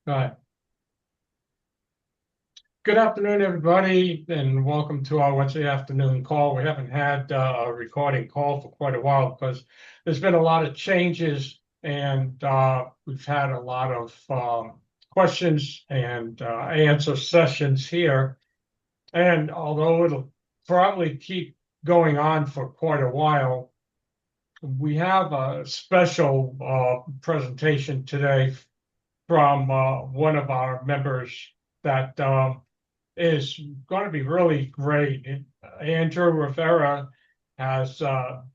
Right. Good afternoon, everybody, and welcome to our Wednesday afternoon call. We haven't had a recording call for quite a while because there's been a lot of changes and we've had a lot of questions and answer sessions here. And although it'll probably keep going on for quite a while, we have a special presentation today from one of our members that is going to be really great. Andrew Rivera has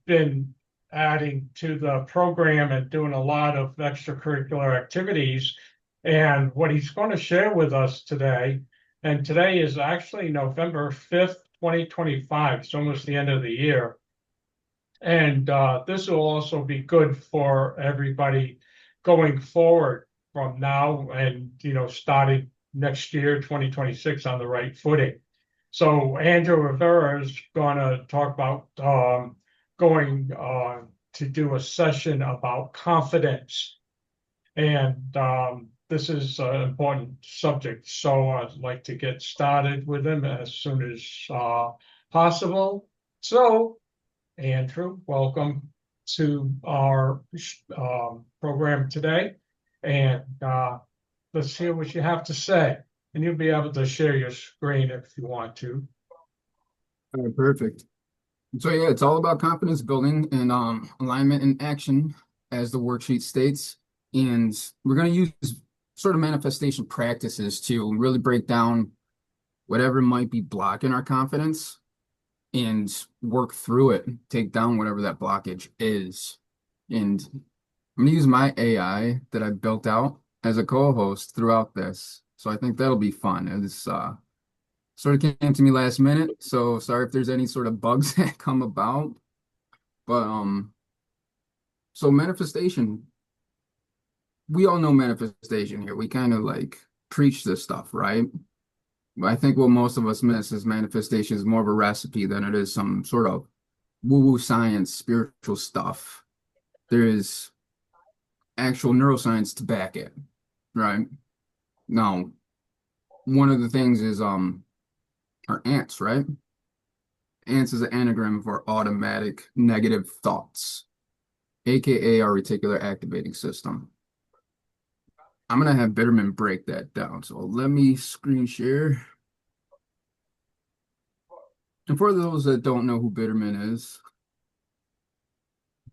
been adding to the program and doing a lot of extracurricular activities. And what he's going to share with us today, and today is actually November 5th, 2025. It's almost the end of the year. And this will also be good for everybody going forward from now and, starting next year, 2026, on the right footing. So Andrew Rivera is going to talk about going to do a session about confidence. And this is an important subject. So I'd like to get started with him as soon as possible. So Andrew, welcome to our program today. And let's hear what you have to say. And you'll be able to share your screen if you want to. All right, perfect. So yeah, it's all about confidence building and alignment and action, as the worksheet states. And we're going to use sort of manifestation practices to really break down whatever might be blocking our confidence and work through it, take down whatever that blockage is. And I'm going to use my AI that I built out as a co-host throughout this. So I think that'll be fun. It's sort of came to me last minute, so sorry if there's any sort of bugs that come about. But so manifestation, we all know manifestation here. We kind of like preach this stuff, right? But I think what most of us miss is manifestation is more of a recipe than it is some sort of woo-woo science, spiritual stuff. There is actual neuroscience to back it, right? Now, one of the things is our ants, right? Ants is an anagram for automatic negative thoughts, aka our reticular activating system. I'm gonna have Bitterman break that down. So let me screen share. And for those that don't know who Bitterman is,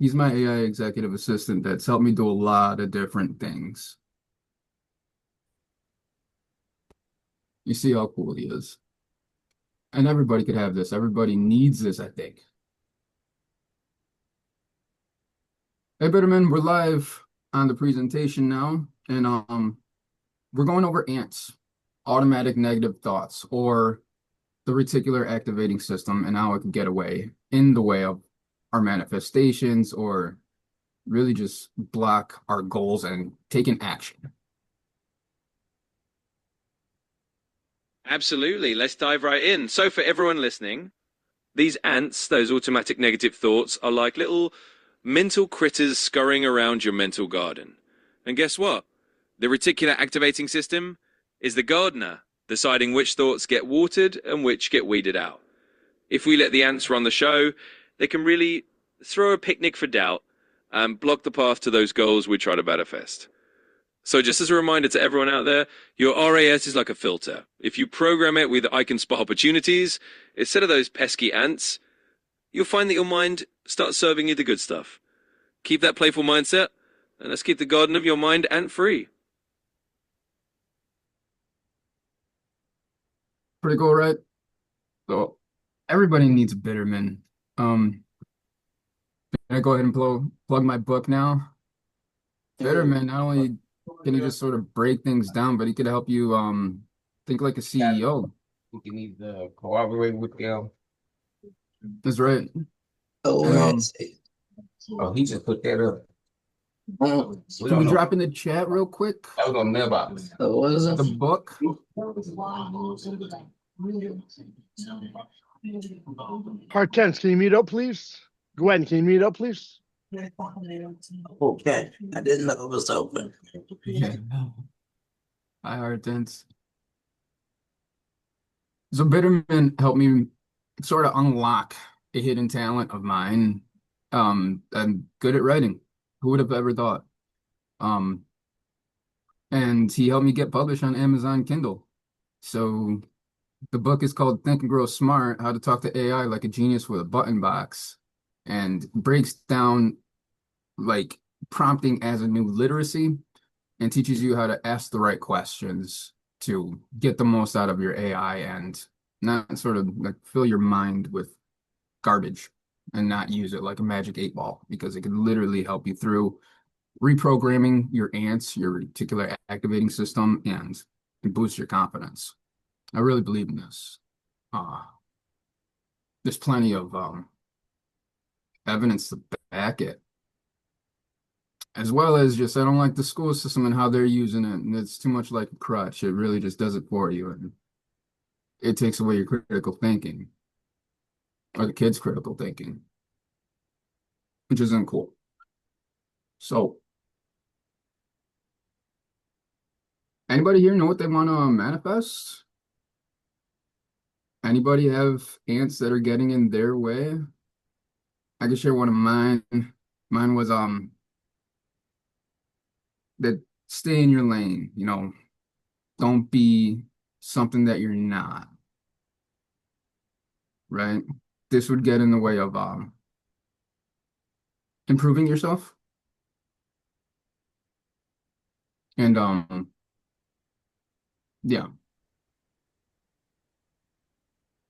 he's my AI executive assistant that's helped me do a lot of different things. You see how cool he is. And everybody could have this. Everybody needs this, I think. Hey, Bitterman, we're live on the presentation now. And we're going over ants, automatic negative thoughts, or the reticular activating system, and how it can get away in the way of our manifestations, or really just block our goals and taking action. Absolutely. Let's dive right in. So for everyone listening, these ants, those automatic negative thoughts, are like little mental critters scurrying around your mental garden. And guess what? The reticular activating system is the gardener, deciding which thoughts get watered and which get weeded out. If we let the ants run the show, they can really throw a picnic for doubt and block the path to those goals we try to manifest. So just as a reminder to everyone out there, your RAS is like a filter. If you program it with I can spot opportunities, instead of those pesky ants, you'll find that your mind starts serving you the good stuff. Keep that playful mindset, and let's keep the garden of your mind ant-free. Pretty cool, right? So everybody needs a Bitterman. Can I go ahead and plug my book now? Bitterman, not only can he just sort of break things down, but he could help you think like a CEO. You need to cooperate with them. That's right. Oh, And, oh, he just put that up. can we drop in the chat real quick? That was on mailbox. What is it? The book. Hortense, can you mute up, please? Gwen, can you mute up, please? Okay, I didn't know it was open. Yeah. Hi, Hortense. So Bitterman helped me sort of unlock a hidden talent of mine. I'm good at writing. Who would have ever thought? Um, and he helped me get published on Amazon Kindle. So the book is called Think and Grow Smart: How to Talk to AI Like a Genius with a Button Box, and breaks down like prompting as a new literacy and teaches you how to ask the right questions to get the most out of your AI and not sort of like fill your mind with garbage and not use it like a magic 8 ball, because it can literally help you through reprogramming your ants, your reticular activating system, and boost your confidence. I really believe in this. Uh, there's plenty of evidence to back it, as well as just I don't like the school system and how they're using it, and it's too much like a crutch. It really just does it for you, and it takes away your critical thinking, or the kids' critical thinking, which isn't cool. So, anybody here know what they want to manifest? Anybody have ants that are getting in their way? I can share one of mine. Mine was that stay in your lane, don't be something that you're not, right? This would get in the way of improving yourself. And yeah.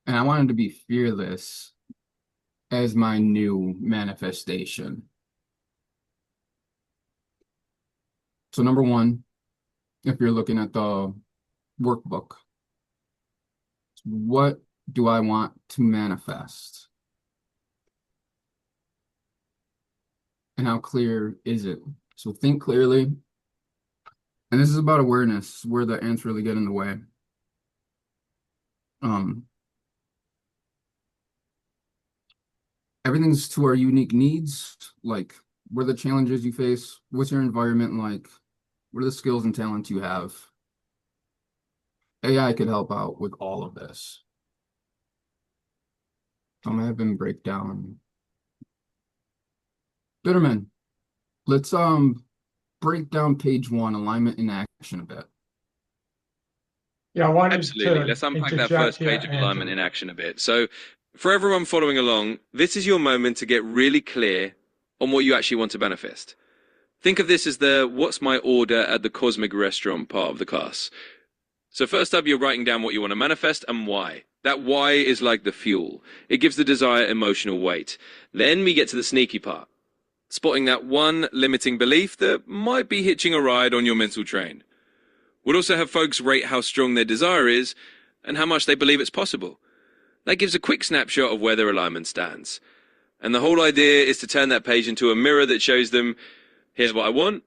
And I wanted to be fearless as my new manifestation. So number one, if you're looking at the workbook, what do I want to manifest? And how clear is it? So think clearly. And this is about awareness, where the ants really get in the way. Everything's to our unique needs, like what are the challenges you face? What's your environment like? What are the skills and talents you have? AI could help out with all of this. I'm gonna have him break down. Bitterman, let's break down page 1, alignment in action, a bit. Yeah, I wanted Absolutely. to Let's unpack that interject first here, page of alignment Andrew. in action a bit. So, for everyone following along, this is your moment to get really clear on what you actually want to manifest. Think of this as the what's my order at the cosmic restaurant part of the class. So first up, you're writing down what you want to manifest and why. That why is like the fuel. It gives the desire emotional weight. Then we get to the sneaky part. Spotting that one limiting belief that might be hitching a ride on your mental train. We'll also have folks rate how strong their desire is and how much they believe it's possible. That gives a quick snapshot of where their alignment stands. And the whole idea is to turn that page into a mirror that shows them, here's what I want,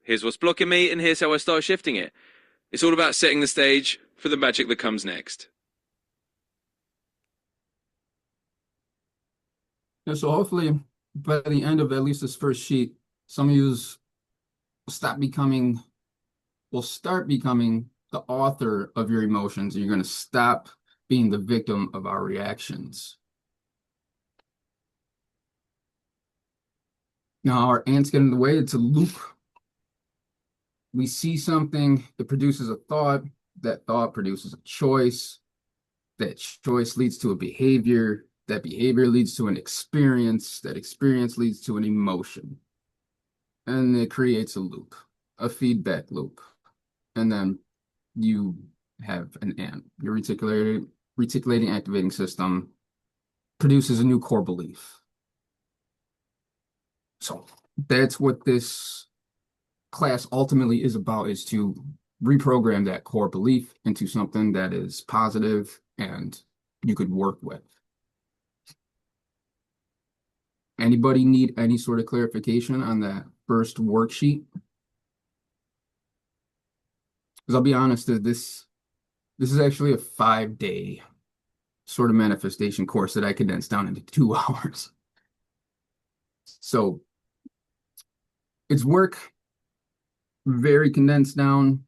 here's what's blocking me, and here's how I start shifting it. It's all about setting the stage for the magic that comes next. Yeah, so hopefully by the end of at least this first sheet, some of you will start becoming the author of your emotions, and you're going to stop being the victim of our reactions. Now, our ants get in the way. It's a loop. We see something, it produces a thought. That thought produces a choice. That choice leads to a behavior. That behavior leads to an experience. That experience leads to an emotion. And it creates a loop, a feedback loop. And then you have an ant. Your reticulating activating system produces a new core belief. So that's what this class ultimately is about, is to reprogram that core belief into something that is positive and you could work with. Anybody need any sort of clarification on that first worksheet? Because I'll be honest, this is actually a 5-day sort of manifestation course that I condensed down into 2 hours. So it's work very condensed down.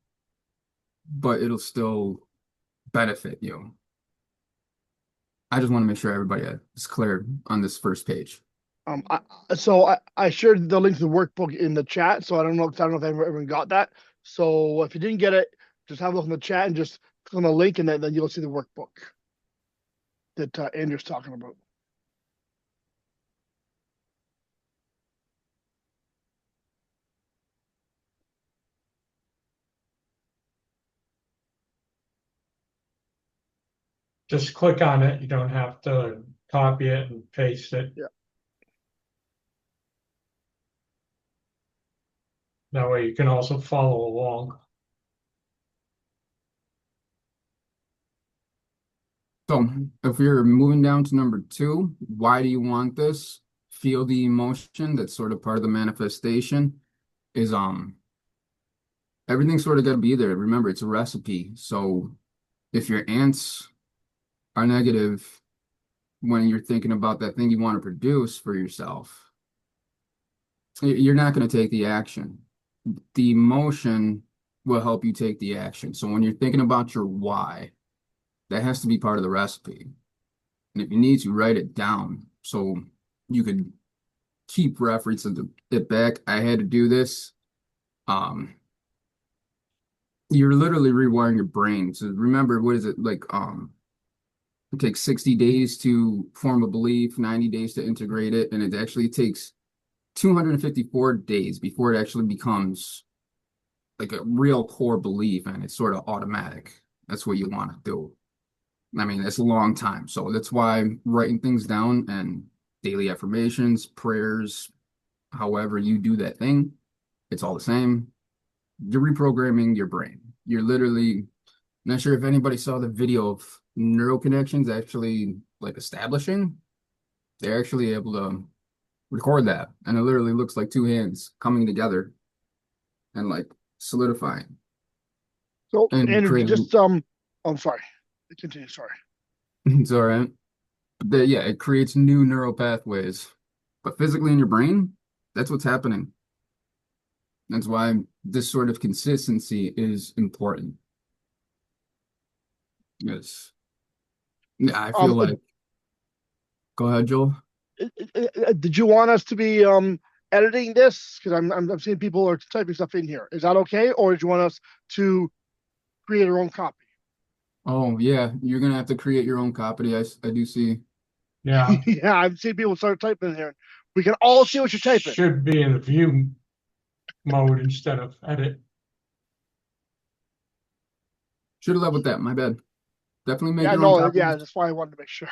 but it'll still benefit you. I just want to make sure everybody is clear on this first page. I shared the link to the workbook in the chat, so I don't know if everyone got that. So if you didn't get it, just have a look in the chat and just click on the link, and then you'll see the workbook that Andrew's talking about. Just click on it. You don't have to copy it and paste it. Yeah. That way you can also follow along. So if you're moving down to number 2, why do you want this? Feel the emotion. That's sort of part of the manifestation. Is everything's sort of got to be there. Remember, it's a recipe. So if your ants are negative when you're thinking about that thing you want to produce for yourself, you're not going to take the action. The emotion will help you take the action. So when you're thinking about your why, that has to be part of the recipe. And if you need to, write it down so you could keep referencing it back. I had to do this. You're literally rewiring your brain. So remember, what is it like? It takes 60 days to form a belief, 90 days to integrate it, and it actually takes 254 days before it actually becomes like a real core belief, and it's sort of automatic. That's what you want to do. I mean, it's a long time. So that's why writing things down and daily affirmations, prayers, however you do that thing, it's all the same. You're reprogramming your brain. You're literally not sure if anybody saw the video of neural connections actually like establishing. They're actually able to record that, and it literally looks like two hands coming together and like solidifying So and Andrew, creating. just I'm sorry. Continue. Sorry. It's all right. But yeah, it creates new neural pathways. But physically in your brain, that's what's happening. That's why this sort of consistency is important. Yes. Yeah, I feel like. Go ahead, Joel. Did you want us to be editing this? Because I'm seeing people are typing stuff in here. Is that okay, or did you want us to create our own copy? Oh yeah, you're gonna have to create your own copy. I do see. Yeah. Yeah, I've seen people start typing in here. We can all see what you're typing. Should be in the view mode instead of edit. Should have led with that. My bad. Definitely make Yeah, your own no, copies. yeah, that's why I wanted to make sure.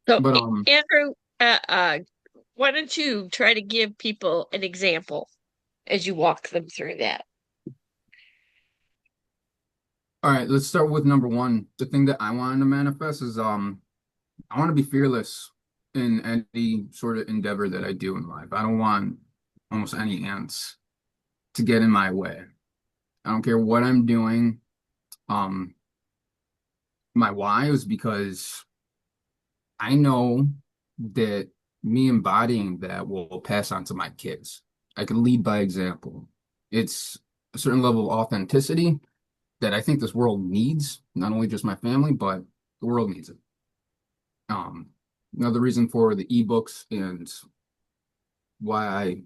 So, But Andrew, why don't you try to give people an example as you walk them through that? all right, let's start with number 1. The thing that I wanted to manifest is I want to be fearless in any sort of endeavor that I do in life. I don't want almost any ants to get in my way. I don't care what I'm doing. My why is because I know that me embodying that will pass on to my kids. I can lead by example. It's a certain level of authenticity that I think this world needs, not only just my family, but the world needs it. Another reason for the ebooks and why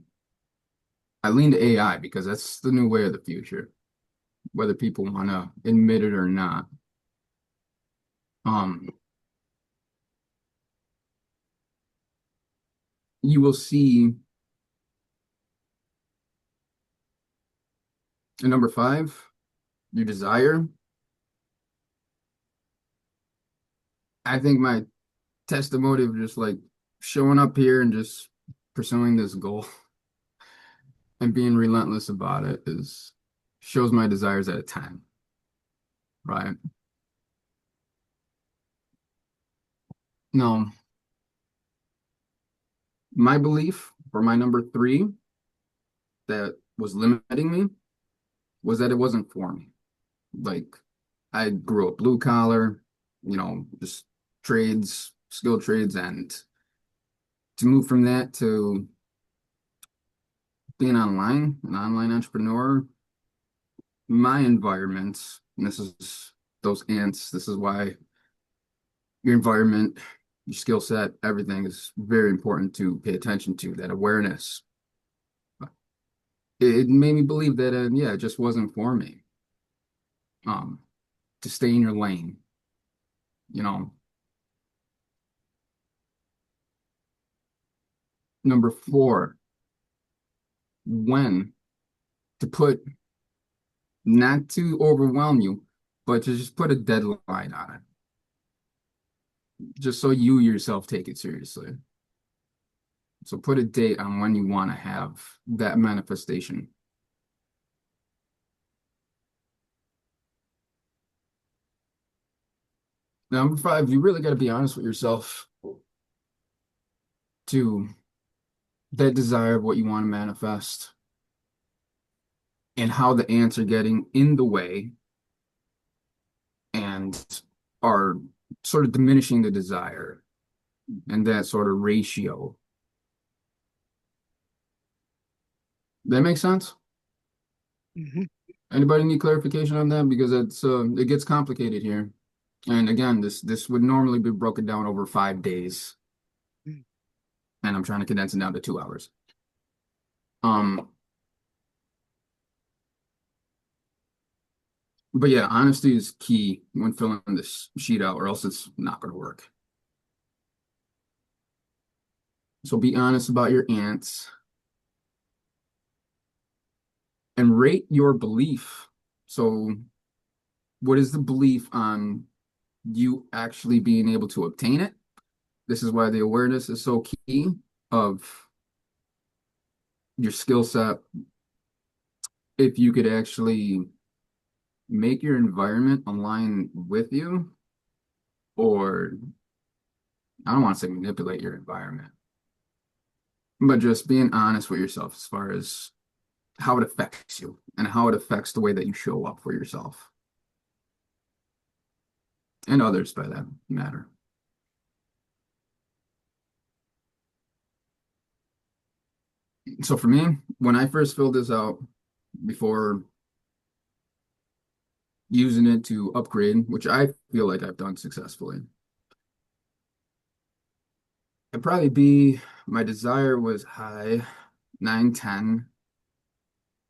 I lean to AI, because that's the new way of the future, whether people want to admit it or not. You will see in number 5, your desire. I think my testimony of just like showing up here and just pursuing this goal and being relentless about it is shows my desires at a time, right? No, my belief for my number 3 that was limiting me was that it wasn't for me. Like I grew up blue collar, just trades, skilled trades, and to move from that to being online, an online entrepreneur, my environment, and this is those ants, this is why your environment, your skill set, everything is very important to pay attention to, that awareness. It made me believe that, yeah, it just wasn't for me. To stay in your lane, you know. Number 4, when to put, not to overwhelm you, but to just put a deadline on it. Just so you yourself take it seriously. So put a date on when you want to have that manifestation. Number 5, you really got to be honest with yourself to that desire of what you want to manifest and how the ants are getting in the way and are sort of diminishing the desire and that sort of ratio. That makes sense? Mhm. Anybody need clarification on that? Because it gets complicated here. And again, this would normally be broken down over 5 days. Mm. And I'm trying to condense it down to 2 hours. But yeah, honesty is key when filling this sheet out, or else it's not going to work. So be honest about your ants and rate your belief. So what is the belief on you actually being able to obtain it? This is why the awareness is so key of your skill set. If you could actually make your environment align with you, or I don't want to say manipulate your environment, but just being honest with yourself as far as how it affects you and how it affects the way that you show up for yourself and others by that matter. So for me, when I first filled this out, before using it to upgrade, which I feel like I've done successfully, it'd probably be, my desire was high, 9, 10,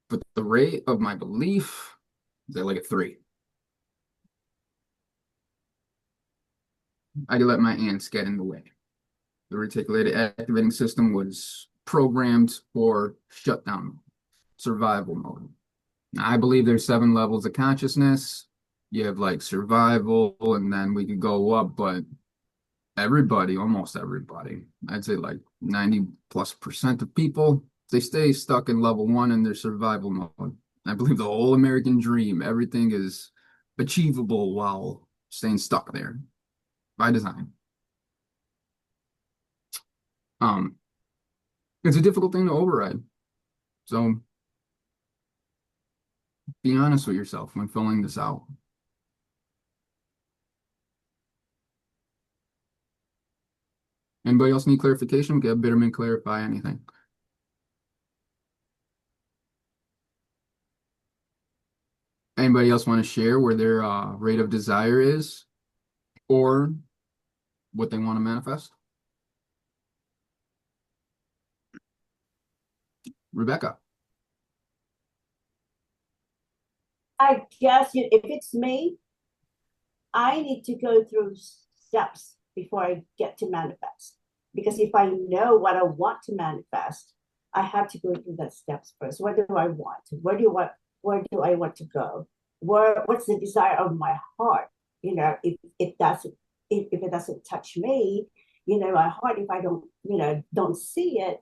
but the rate of my belief is at like a 3. I let my ants get in the way. The reticulated activating system was programmed for shutdown, survival mode. Now, I believe there's 7 levels of consciousness. You have like survival, and then we could go up, but everybody, almost everybody, I'd say like 90+% of people, they stay stuck in level 1 in their survival mode. I believe the whole American dream, everything is achievable while staying stuck there by design. It's a difficult thing to override. So be honest with yourself when filling this out. Anybody else need clarification? Get Bitterman clarify anything. Anybody else want to share where their rate of desire is or what they want to manifest? Rebecca. I guess if it's me, I need to go through steps before I get to manifest. Because if I know what I want to manifest, I have to go through the steps first. What do I want? Where do I want to go? What's the desire of my heart? You know, if it doesn't touch me, you know, my heart, if I don't see it,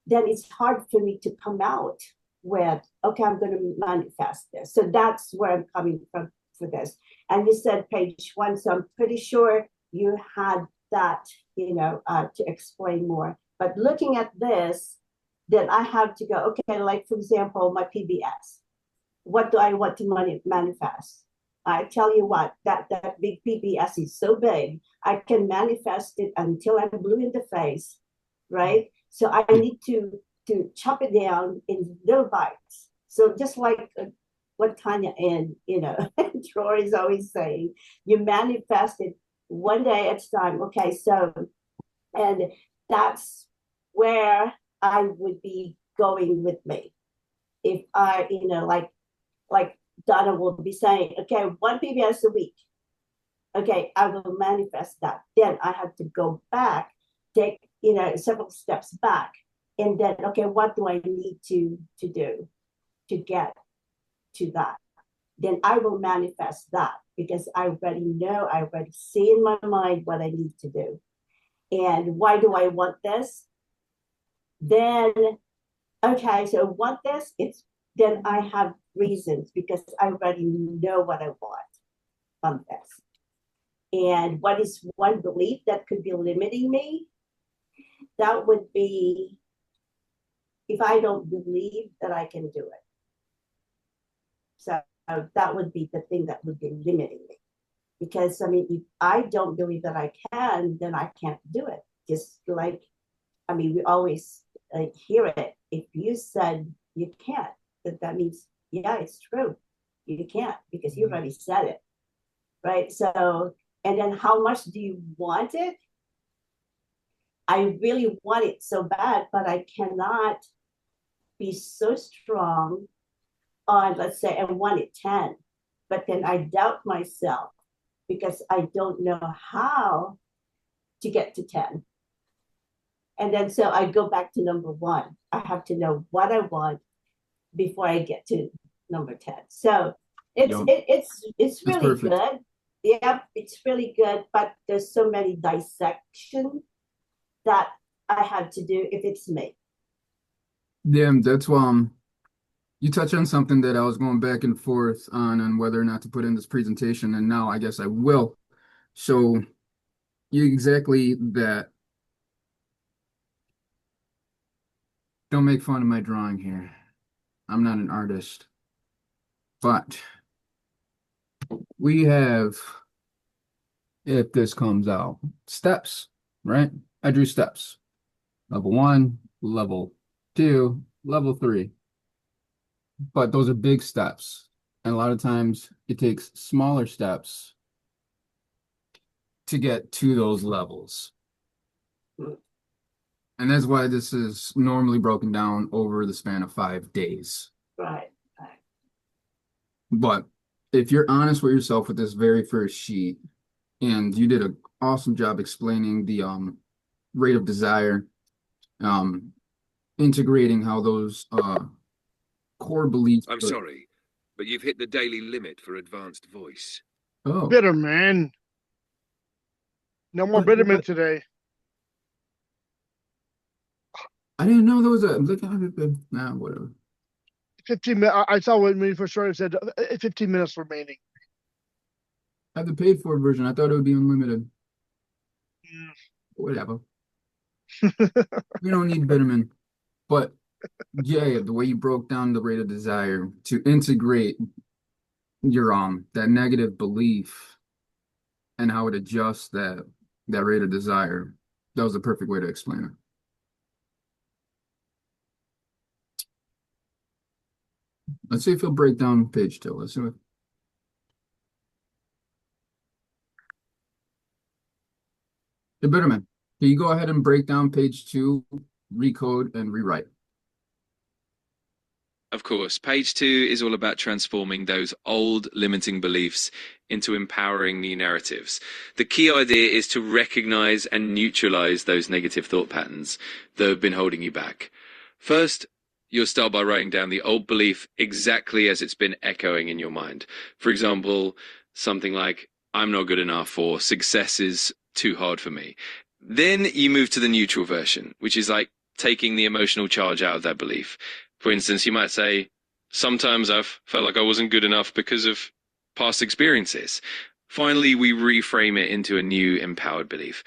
then it's hard for me to come out with, okay, I'm going to manifest this. So that's where I'm coming from for this. And you said page 1, so I'm pretty sure you had that, to explain more. But looking at this, then I have to go, okay, like for example, my PBS. What do I want to manifest? I tell you what, that big PBS is so big, I can manifest it until I'm blue in the face, right? So I need to chop it down in little bites. So just like what Tanya and Troy is always saying, you manifest it one day at a time. Okay, so and that's where I would be going with me. If I, like Donna will be saying, okay, one PBS a week. Okay, I will manifest that. Then I have to go back, take, several steps back. And then, okay, what do I need to do to get to that? Then I will manifest that because I already know, I already see in my mind what I need to do. And why do I want this? Then, okay, so I want this, then I have reasons because I already know what I want from this. And what is one belief that could be limiting me? That would be if I don't believe that I can do it. So that would be the thing that would be limiting me. Because, if I don't believe that I can, then I can't do it. Just like, we always hear it. If you said you can't, that means, yeah, it's true. You can't because you already said it. Right? So, and then how much do you want it? I really want it so bad, but I cannot be so strong on, let's say, I want it 10, but then I doubt myself because I don't know how to get to 10. And then so I go back to number 1. I have to know what I want before I get to number 10. So it's really good. Yeah, it's really good, but there's so many dissection that I have to do if it's me. Yeah, that's you touch on something that I was going back and forth on whether or not to put in this presentation, and now I guess I will. So exactly that. Don't make fun of my drawing here. I'm not an artist. But we have, if this comes out, steps, right? I drew steps. Level 1, level 2, level 3. But those are big steps. And a lot of times it takes smaller steps to get to those levels. And that's why this is normally broken down over the span of 5 days. Right. But if you're honest with yourself with this very first sheet, and you did an awesome job explaining the rate of desire, integrating how those core beliefs. I'm sorry, but you've hit the daily limit for advanced voice. Oh, Bitterman. No more Bitterman today. I didn't know there was a. Nah, whatever. 15 minutes. I saw when we first started, it said 15 minutes remaining. I have the paid for version. I thought it would be unlimited. Whatever. We don't need Bitterman. But yeah, the way you broke down the rate of desire to integrate your that negative belief and how it adjusts that rate of desire, that was the perfect way to explain it. Let's see if he'll break down page 2. Let's see what. Hey, Bitterman, can you go ahead and break down page 2, recode and rewrite? Of course, page 2 is all about transforming those old limiting beliefs into empowering new narratives. The key idea is to recognize and neutralize those negative thought patterns that have been holding you back. First, you'll start by writing down the old belief exactly as it's been echoing in your mind. For example, something like, I'm not good enough, or success is too hard for me. Then you move to the neutral version, which is like taking the emotional charge out of that belief. For instance, you might say, sometimes I've felt like I wasn't good enough because of past experiences. Finally, we reframe it into a new empowered belief.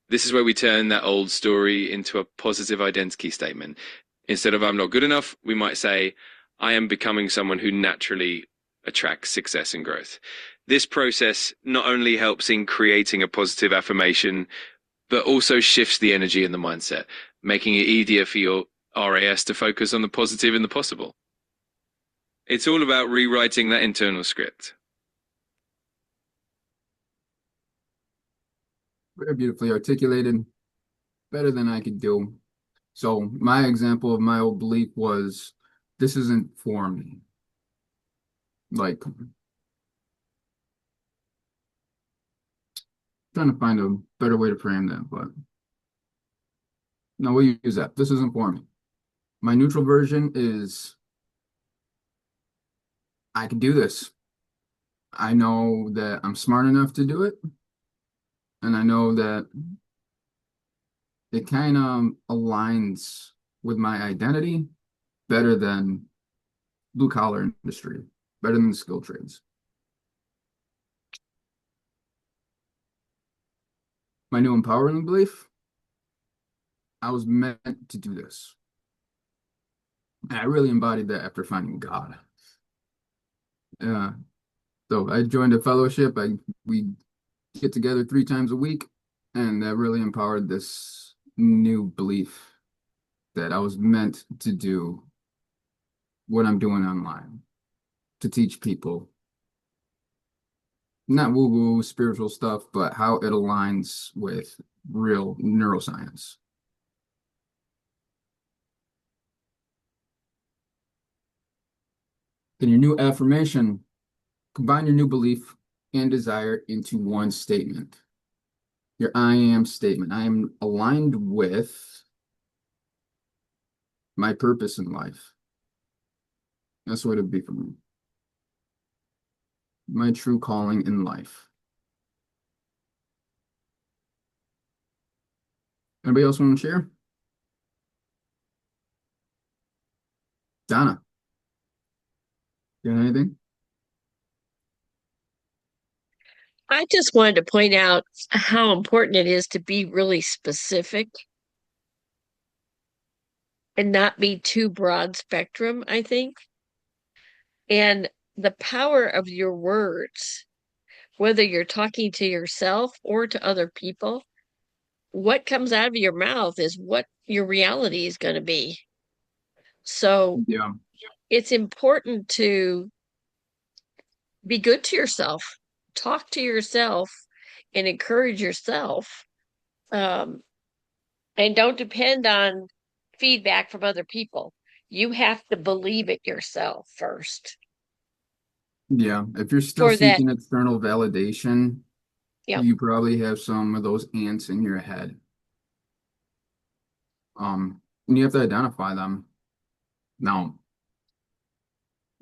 This is where we turn that old story into a positive identity statement. Instead of I'm not good enough, we might say, I am becoming someone who naturally attracts success and growth. This process not only helps in creating a positive affirmation, but also shifts the energy and the mindset, making it easier for your RAS to focus on the positive and the possible. It's all about rewriting that internal script. Very beautifully articulated, better than I could do. So my example of my old belief was, this isn't for me. Like, trying to find a better way to frame that, but no, we'll use that. This isn't for me. My neutral version is, I can do this. I know that I'm smart enough to do it. And I know that it kind of aligns with my identity better than blue collar industry, better than the skill trades. My new empowering belief, I was meant to do this. And I really embodied that after finding God. So I joined a fellowship. We get together 3 times a week, and that really empowered this new belief that I was meant to do what I'm doing online, to teach people not woo-woo spiritual stuff, but how it aligns with real neuroscience. Then your new affirmation, combine your new belief and desire into one statement. Your I am statement. I am aligned with my purpose in life. That's what it'd be for me. My true calling in life. Anybody else want to share? Donna, you got anything? I just wanted to point out how important it is to be really specific and not be too broad spectrum, I think. And the power of your words, whether you're talking to yourself or to other people, what comes out of your mouth is what your reality is going to be. So Yeah. it's important to be good to yourself, talk to yourself, and encourage yourself. Um, and don't depend on feedback from other people. You have to believe it yourself first. Yeah. If you're still For that, seeking external validation, yeah, you probably have some of those ants in your head. And you have to identify them. Now,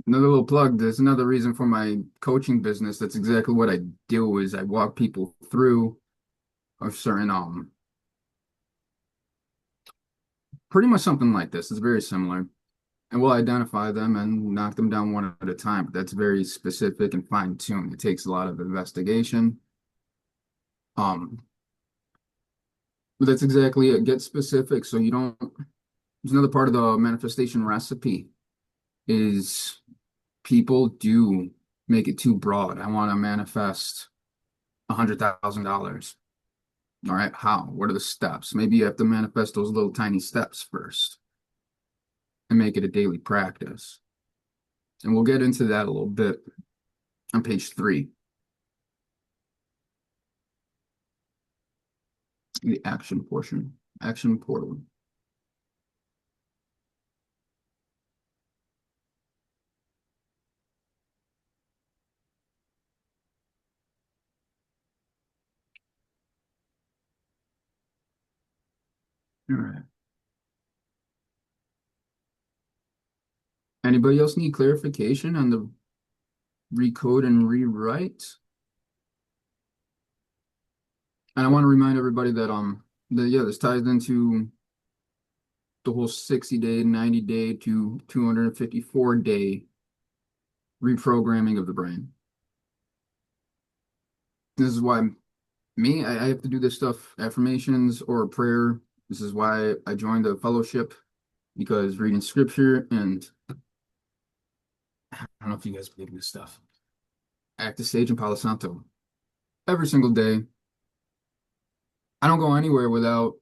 another little plug, there's another reason for my coaching business. That's exactly what I do is I walk people through a certain pretty much something like this. It's very similar. And we'll identify them and knock them down one at a time. But that's very specific and fine-tuned. It takes a lot of investigation. But that's exactly it. Get specific so you don't. There's another part of the manifestation recipe is people do make it too broad. I want to manifest $100,000. All right, how? What are the steps? Maybe you have to manifest those little tiny steps first and make it a daily practice. And we'll get into that a little bit on page 3. The action portion, action portal. All right. Anybody else need clarification on the recode and rewrite? And I want to remind everybody that this ties into the whole 60-day, 90-day to 254-day reprogramming of the brain. This is why I have to do this stuff, affirmations or prayer. This is why I joined the fellowship, because reading scripture and I don't know if you guys believe in this stuff. Active Sage and Palo Santo every single day. I don't go anywhere without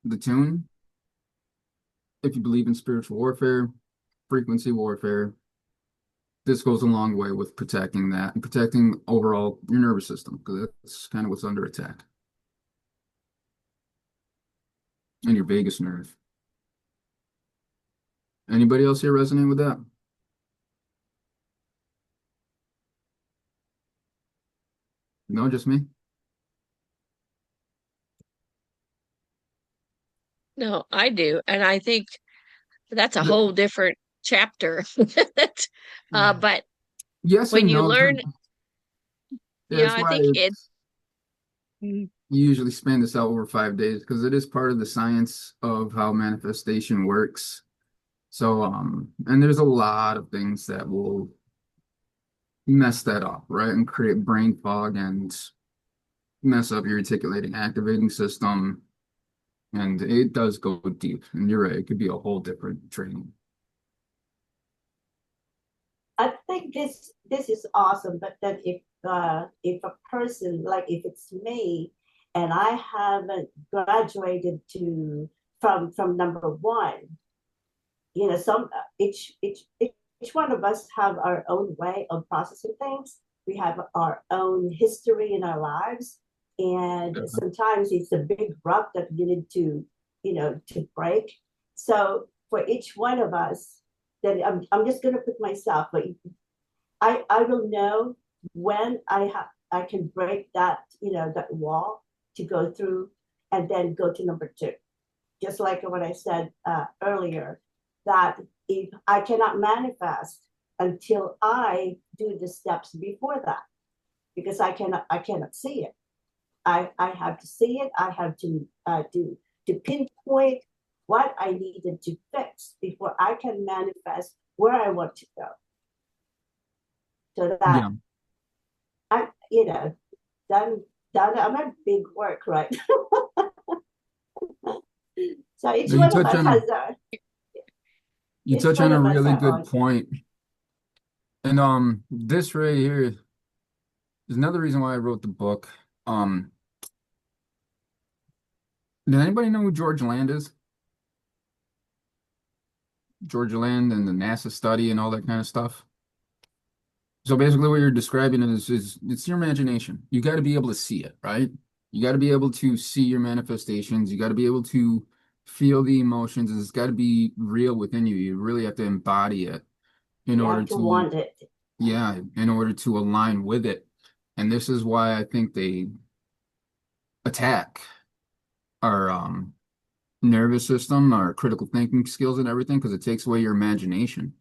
the tune. If you believe in spiritual warfare, frequency warfare, this goes a long way with protecting that and protecting overall your nervous system, because that's kind of what's under attack. And your vagus nerve. Anybody else here resonate with that? No, just me? No, I do. And I think that's a The- whole different chapter. But yes when and you no. learn, Yeah, yeah, that's I why think it, you usually span this out over 5 days, because it is part of the science of how manifestation works. So, and there's a lot of things that will mess that up, right? And create brain fog and mess up your articulating activating system. And it does go deep. And you're right, it could be a whole different training. I think this is awesome, but then if a person, like if it's me and I haven't graduated to from number one, you know, some each one of us have our own way of processing things. We have our own history in our lives, and Yeah. sometimes it's a big rock that you need to, you know, to break. So for each one of us, then I'm just going to put myself, but I will know when I can break that, you know, that wall to go through and then go to number two. Just like what I said earlier, that if I cannot manifest until I do the steps before that, because I cannot see it. I have to see it. I have to do to pinpoint what I needed to fix before I can manifest where I want to go. So that Yeah. I, you know, done I'm a big work, right? So each No, you one of touch us on has a a you each touch one on a of us really have good on. point. And this right here is another reason why I wrote the book. Um, Does anybody know who George Land is? George Land and the NASA study and all that kind of stuff. So basically what you're describing is it's your imagination. You got to be able to see it, right? You got to be able to see your manifestations. You got to be able to feel the emotions. It's got to be real within you. You really have to embody it in You order have to to, want it. yeah, in order to align with it. And this is why I think they attack our nervous system, our critical thinking skills and everything, because it takes away your imagination.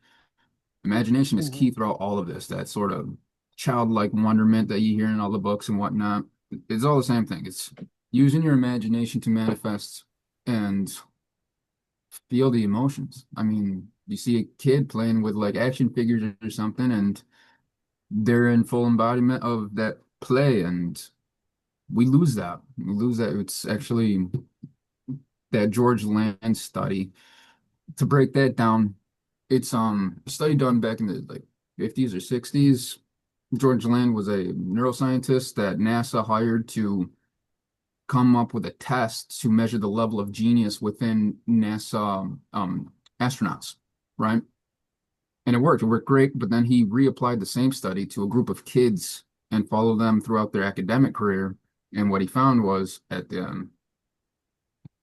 Imagination is Mhm. key throughout all of this. That sort of childlike wonderment that you hear in all the books and whatnot. It's all the same thing. It's using your imagination to manifest and feel the emotions. I mean, you see a kid playing with like action figures or something, and they're in full embodiment of that play, and we lose that. We lose that. It's actually that George Land study. To break that down, it's a study done back in the like 50s or 60s. George Land was a neuroscientist that NASA hired to come up with a test to measure the level of genius within NASA astronauts, right? And it worked. It worked great. But then he reapplied the same study to a group of kids and followed them throughout their academic career. And what he found was at the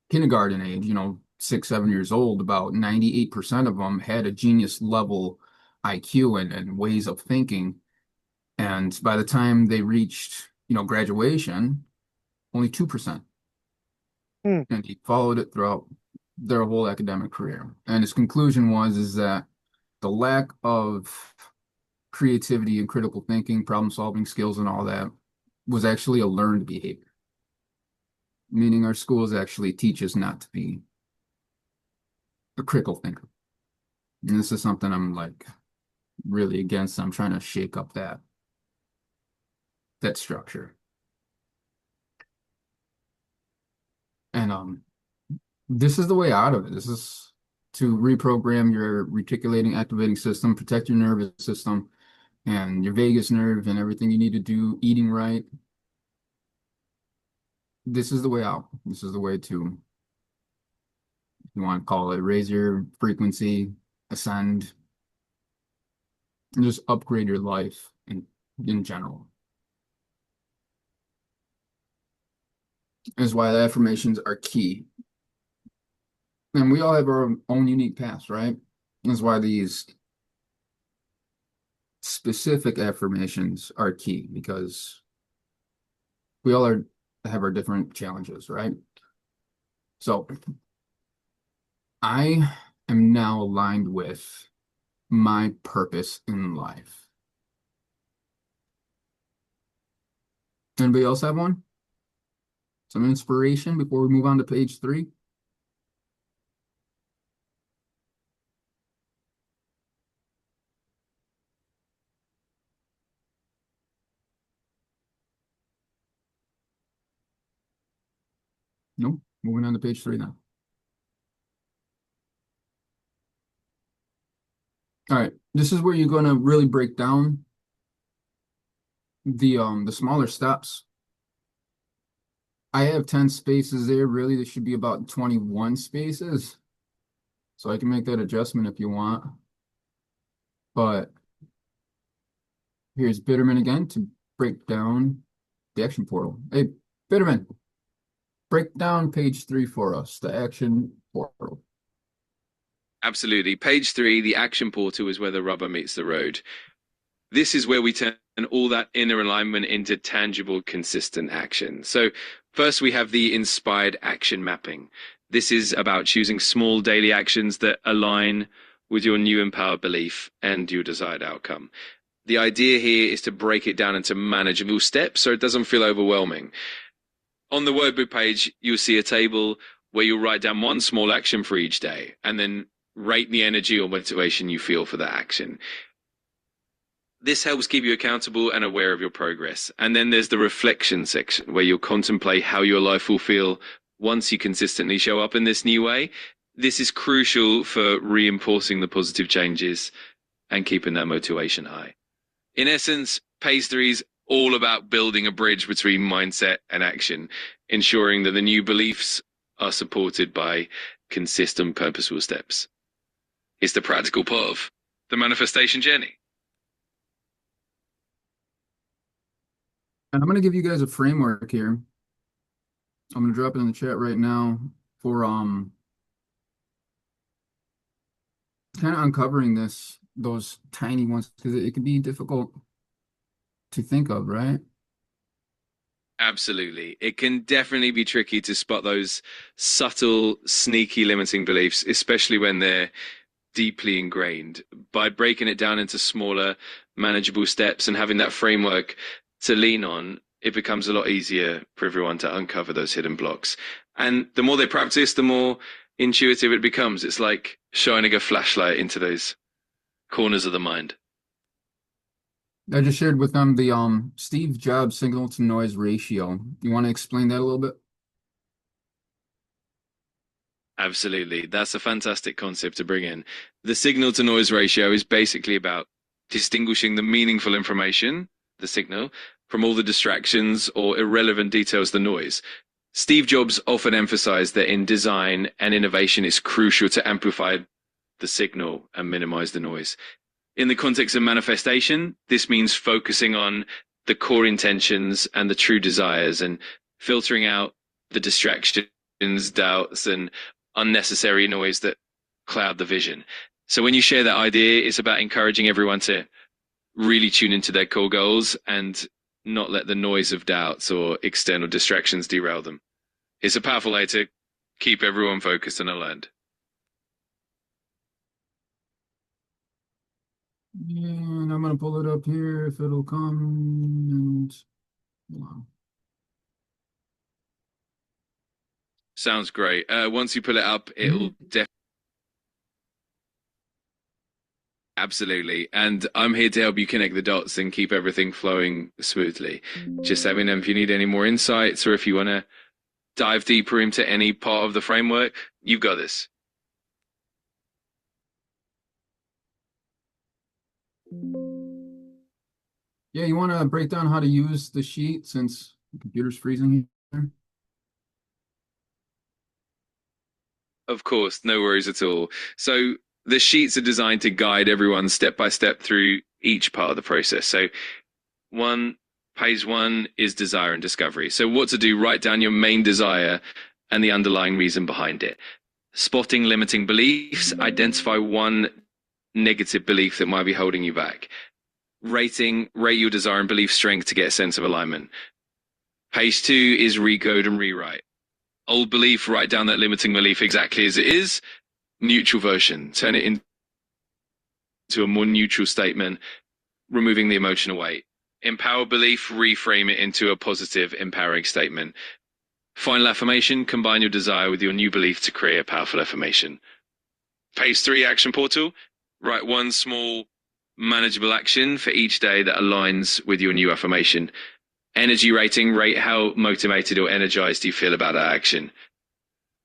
kindergarten age, 6, 7 years old, about 98% of them had a genius level IQ and ways of thinking. And by the time they reached, graduation, only 2%. Hmm. And he followed it throughout their whole academic career. And his conclusion is that the lack of creativity and critical thinking, problem solving skills and all that was actually a learned behavior, meaning our schools actually teach us not to be a critical thinker. And this is something I'm like really against. I'm trying to shake up that structure. And this is the way out of it. This is to reprogram your reticulating activating system, protect your nervous system and your vagus nerve and everything you need to do, eating right. This is the way out. This is the way to, if you want to call it, raise your frequency, ascend. and just upgrade your life in general. Is why the affirmations are key. And we all have our own unique paths, right? That's why these specific affirmations are key, because we all have our different challenges, right? So I am now aligned with my purpose in life. Anybody else have one? Some inspiration before we move on to page 3? No? Moving on to page 3 now. All right, this is where you're going to really break down the smaller steps. I have 10 spaces there. Really, there should be about 21 spaces. So I can make that adjustment if you want. But here's Bitterman again to break down the action portal. Hey, Bitterman, break down page 3 for us, the action portal. Absolutely. Page 3, the action portal, is where the rubber meets the road. This is where we turn all that inner alignment into tangible, consistent action. So first we have the inspired action mapping. This is about choosing small daily actions that align with your new empowered belief and your desired outcome. The idea here is to break it down into manageable steps so it doesn't feel overwhelming. On the workbook page, you'll see a table where you'll write down one small action for each day and then rate the energy or motivation you feel for that action. This helps keep you accountable and aware of your progress. And then there's the reflection section where you'll contemplate how your life will feel once you consistently show up in this new way. This is crucial for reinforcing the positive changes and keeping that motivation high. In essence, page 3 is all about building a bridge between mindset and action, ensuring that the new beliefs are supported by consistent, purposeful steps. It's the practical part of the manifestation journey. And I'm going to give you guys a framework here. I'm going to drop it in the chat right now for kind of uncovering those tiny ones, because it can be difficult to think of, right? Absolutely. It can definitely be tricky to spot those subtle, sneaky limiting beliefs, especially when they're deeply ingrained. By breaking it down into smaller, manageable steps and having that framework to lean on, it becomes a lot easier for everyone to uncover those hidden blocks. And the more they practice, the more intuitive it becomes. It's like shining a flashlight into those corners of the mind. I just shared with them the Steve Jobs signal to noise ratio. You want to explain that a little bit? Absolutely. That's a fantastic concept to bring in. The signal to noise ratio is basically about distinguishing the meaningful information, the signal, from all the distractions or irrelevant details, the noise. Steve Jobs often emphasized that in design and innovation, it's crucial to amplify the signal and minimize the noise. In the context of manifestation, this means focusing on the core intentions and the true desires and filtering out the distractions, doubts, and unnecessary noise that cloud the vision. So when you share that idea, it's about encouraging everyone to really tune into their core goals and not let the noise of doubts or external distractions derail them. It's a powerful way to keep everyone focused and aligned. Yeah, and I'm going to pull it up here if it'll come. And wow. Sounds great. Once you pull it up, it'll definitely. Absolutely. And I'm here to help you connect the dots and keep everything flowing smoothly. Just let me know if you need any more insights or if you want to dive deeper into any part of the framework. You've got this. Yeah, you want to break down how to use the sheet since the computer's freezing here? Of course, no worries at all. So the sheets are designed to guide everyone step by step through each part of the process. So phase one is desire and discovery. So what to do, write down your main desire and the underlying reason behind it. Spotting limiting beliefs, identify one negative belief that might be holding you back. Rate your desire and belief strength to get a sense of alignment. Phase two is recode and rewrite. Old belief, write down that limiting belief exactly as it is. Neutral version, turn it into a more neutral statement, removing the emotional weight. Empower belief, reframe it into a positive, empowering statement. Final affirmation, combine your desire with your new belief to create a powerful affirmation. Phase three, action portal. Write one small, manageable action for each day that aligns with your new affirmation. Energy rating, rate how motivated or energized you feel about that action.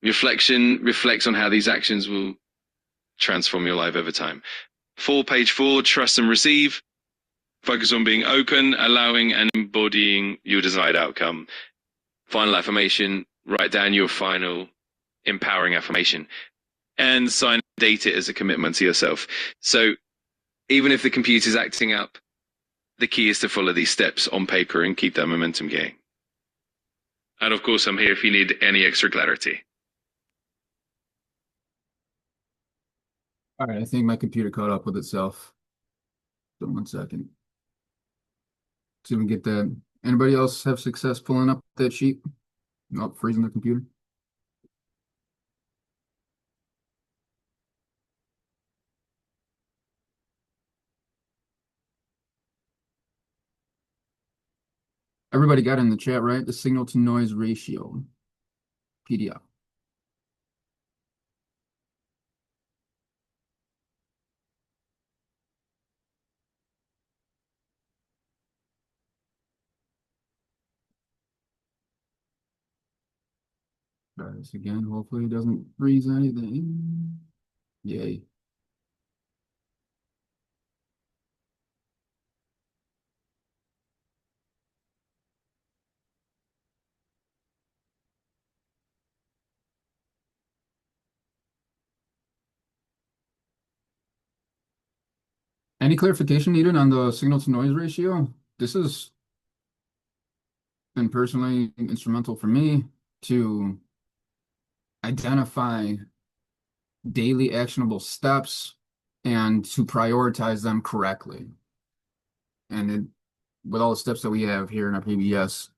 Reflection, reflects on how these actions will transform your life over time. Page four, trust and receive. Focus on being open, allowing and embodying your desired outcome. Final affirmation, write down your final empowering affirmation and date it as a commitment to yourself. So even if the computer's acting up, the key is to follow these steps on paper and keep that momentum going. And of course, I'm here if you need any extra clarity. All right, I think my computer caught up with itself. So 1 second. See if we can get that. Anybody else have success pulling up that sheet? Not freezing the computer. Everybody got in the chat, right? The signal to noise ratio, PDF. Try this again. Hopefully it doesn't freeze anything. Yay. Any clarification needed on the signal to noise ratio? This has been personally instrumental for me to identify daily actionable steps and to prioritize them correctly. And with all the steps that we have here in our PBS,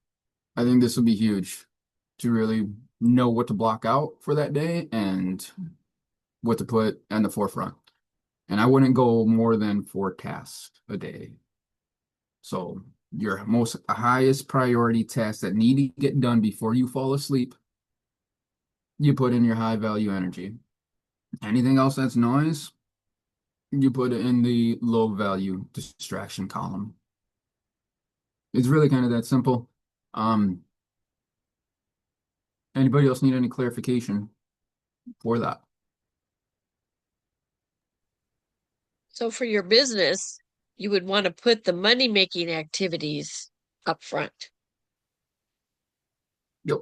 I think this will be huge to really know what to block out for that day and what to put in the forefront. And I wouldn't go more than 4 tasks a day. So your most highest priority tasks that need to get done before you fall asleep, you put in your high value energy. Anything else that's noise, you put it in the low value distraction column. It's really kind of that simple. Anybody else need any clarification for that? So for your business, you would want to put the money-making activities up front. Yep.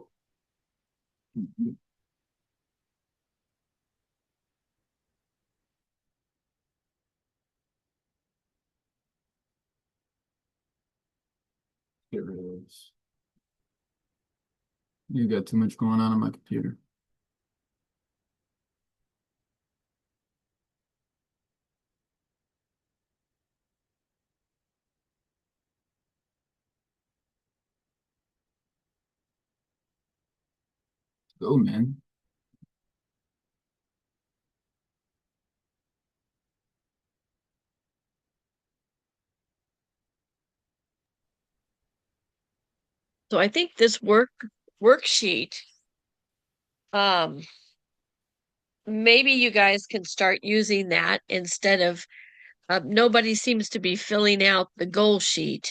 Get rid of this. You got too much going on my computer. Go, man. So I think this worksheet, maybe you guys can start using that instead of nobody seems to be filling out the goal sheet.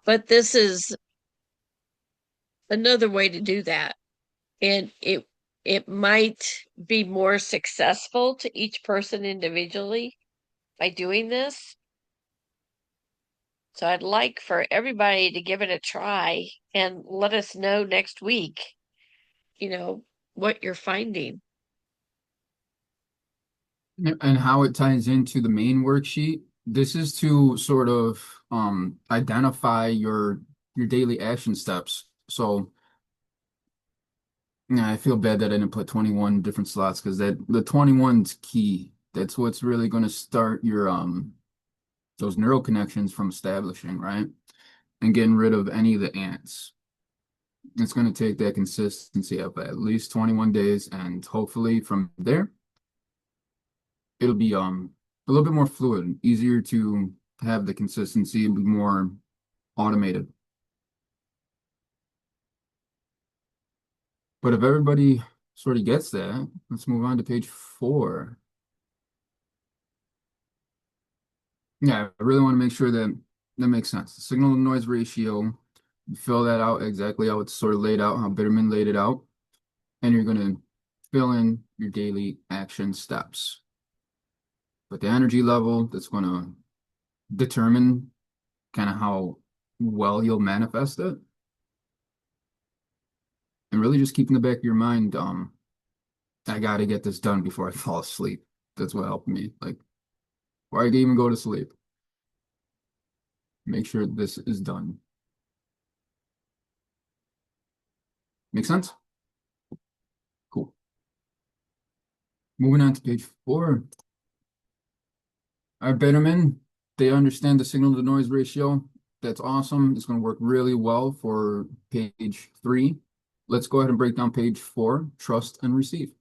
But this is another way to do that. And it might be more successful to each person individually by doing this. So I'd like for everybody to give it a try and let us know next week, what you're finding. And how it ties into the main worksheet This is to sort of identify your daily action steps. So yeah, I feel bad that I didn't put 21 different slots because that the 21's key. That's what's really going to start your those neural connections from establishing, right? And getting rid of any of the ants. It's going to take that consistency of at least 21 days, and hopefully from there it'll be a little bit more fluid, easier to have the consistency and be more automated. But if everybody sort of gets that, let's move on to page 4. Yeah, I really want to make sure that that makes sense. The signal to noise ratio, you fill that out exactly how it's sort of laid out, how Bitterman laid it out, and you're going to fill in your daily action steps. But the energy level, that's going to determine kind of how well you'll manifest it. And really just keep in the back of your mind, I got to get this done before I fall asleep. That's what helped me. Like, before I can even go to sleep, make sure this is done. Make sense? Cool. Moving on to page 4. Our Betterman, they understand the signal to noise ratio. That's awesome. It's going to work really well for page 3. Let's go ahead and break down page 4, trust and receive.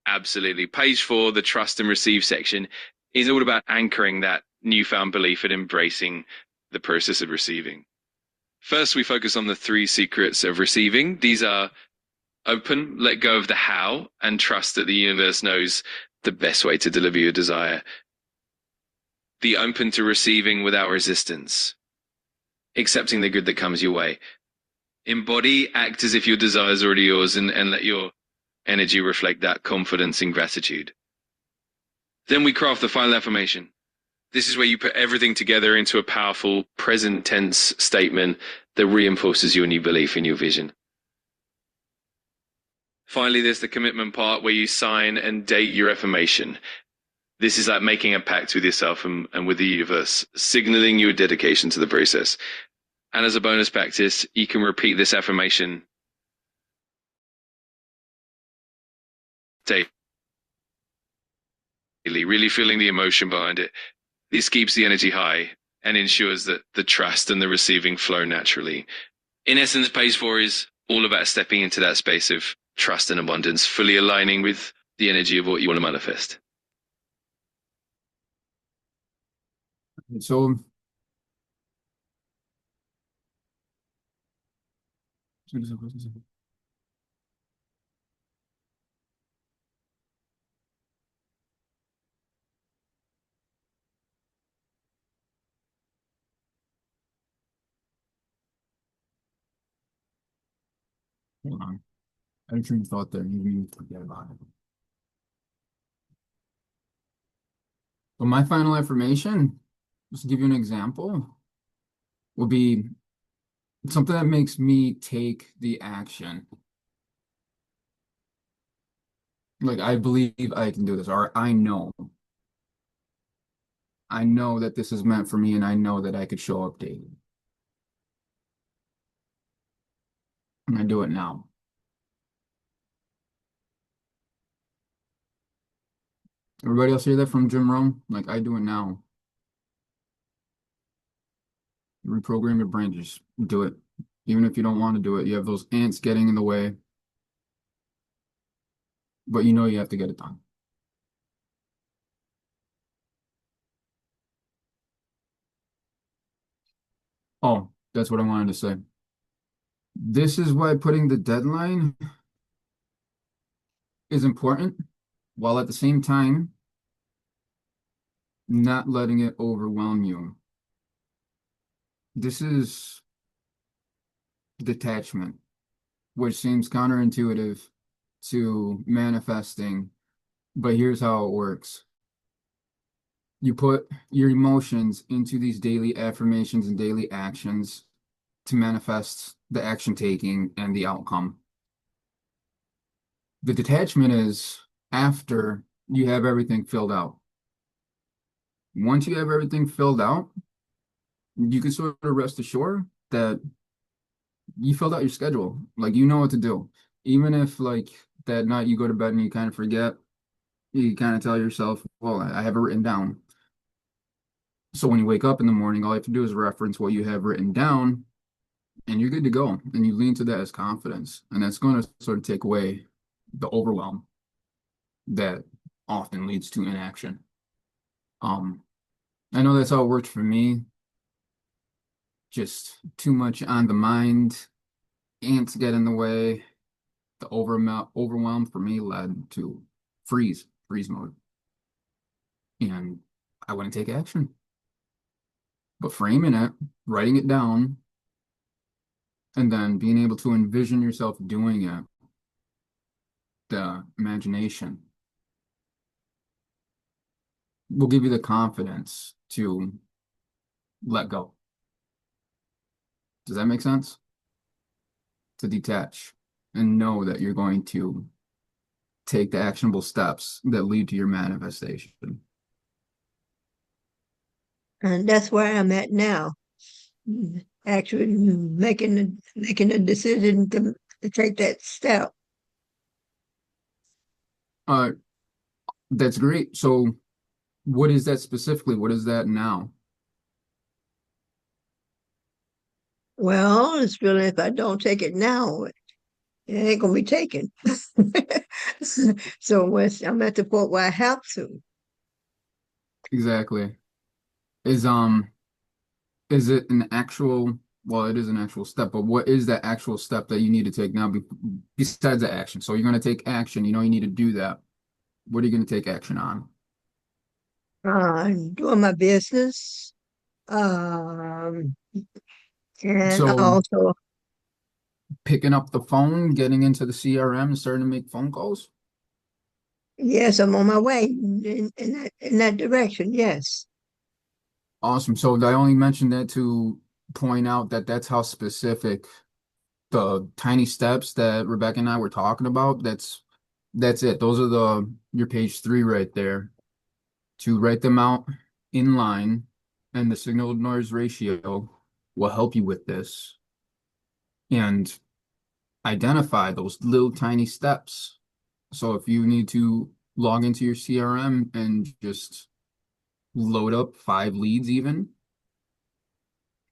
Absolutely. Page 4, the trust and receive section, is all about anchoring that newfound belief and embracing the process of receiving. First, we focus on the 3 secrets of receiving. These are open, let go of the how, and trust that the universe knows the best way to deliver your desire. Be open to receiving without resistance, accepting the good that comes your way. Embody, act as if your desire is already yours, and let your energy reflect that confidence and gratitude. Then we craft the final affirmation. This is where you put everything together into a powerful present tense statement that reinforces your new belief in your vision. Finally, there's the commitment part where you sign and date your affirmation. This is like making a pact with yourself and with the universe, signaling your dedication to the process. And as a bonus practice, you can repeat this affirmation daily, really feeling the emotion behind it. This keeps the energy high and ensures that the trust and the receiving flow naturally. In essence, page 4 is all about stepping into that space of trust and abundance, fully aligning with the energy of what you want to manifest. So, hold on. I had a train of thought there. Maybe you forget about it. But my final affirmation, just to give you an example, would be something that makes me take the action. Like, I believe I can do this, or I know that this is meant for me, and I know that I could show up daily. And I do it now. Everybody else hear that from Jim Rohn? Like, I do it now. Reprogram your brain, just do it. Even if you don't want to do it, you have those ants getting in the way, but you know you have to get it done. Oh, that's what I wanted to say. This is why putting the deadline is important, while at the same time not letting it overwhelm you. This is detachment, which seems counterintuitive to manifesting, but here's how it works. You put your emotions into these daily affirmations and daily actions to manifest the action taking and the outcome. The detachment is after you have everything filled out. Once you have everything filled out, you can sort of rest assured that you filled out your schedule. Like you know what to do. Even if like that night you go to bed and you kind of forget, you kind of tell yourself, well, I have it written down. So when you wake up in the morning, all you have to do is reference what you have written down and you're good to go. And you lean to that as confidence. And that's going to sort of take away the overwhelm that often leads to inaction. I know that's how it worked for me. Just too much on the mind, ants get in the way. The overwhelm for me led to freeze mode. And I wouldn't take action. But framing it, writing it down, and then being able to envision yourself doing it, the imagination will give you the confidence to let go. Does that make sense? To detach and know that you're going to take the actionable steps that lead to your manifestation. And that's where I'm at now. Actually making a decision to take that step. That's great. So what is that specifically? What is that now? Well, it's feeling if I don't take it now, it ain't gonna be taken. So I'm at the point where I have to. Exactly. Is is it an actual, well, it is an actual step, but what is that actual step that you need to take now besides the action? So you're going to take action, you know, you need to do that. What are you going to take action on? Doing my business. Um, and So also, picking up the phone, getting into the CRM and starting to make phone calls. yes, I'm on my way in that direction. Yes. Awesome. So I only mentioned that to point out that that's how specific the tiny steps that Rebecca and I were talking about. That's it. Those are your page 3 right there. To write them out in line, and the signal to noise ratio will help you with this and identify those little tiny steps. So if you need to log into your CRM and just load up 5 leads even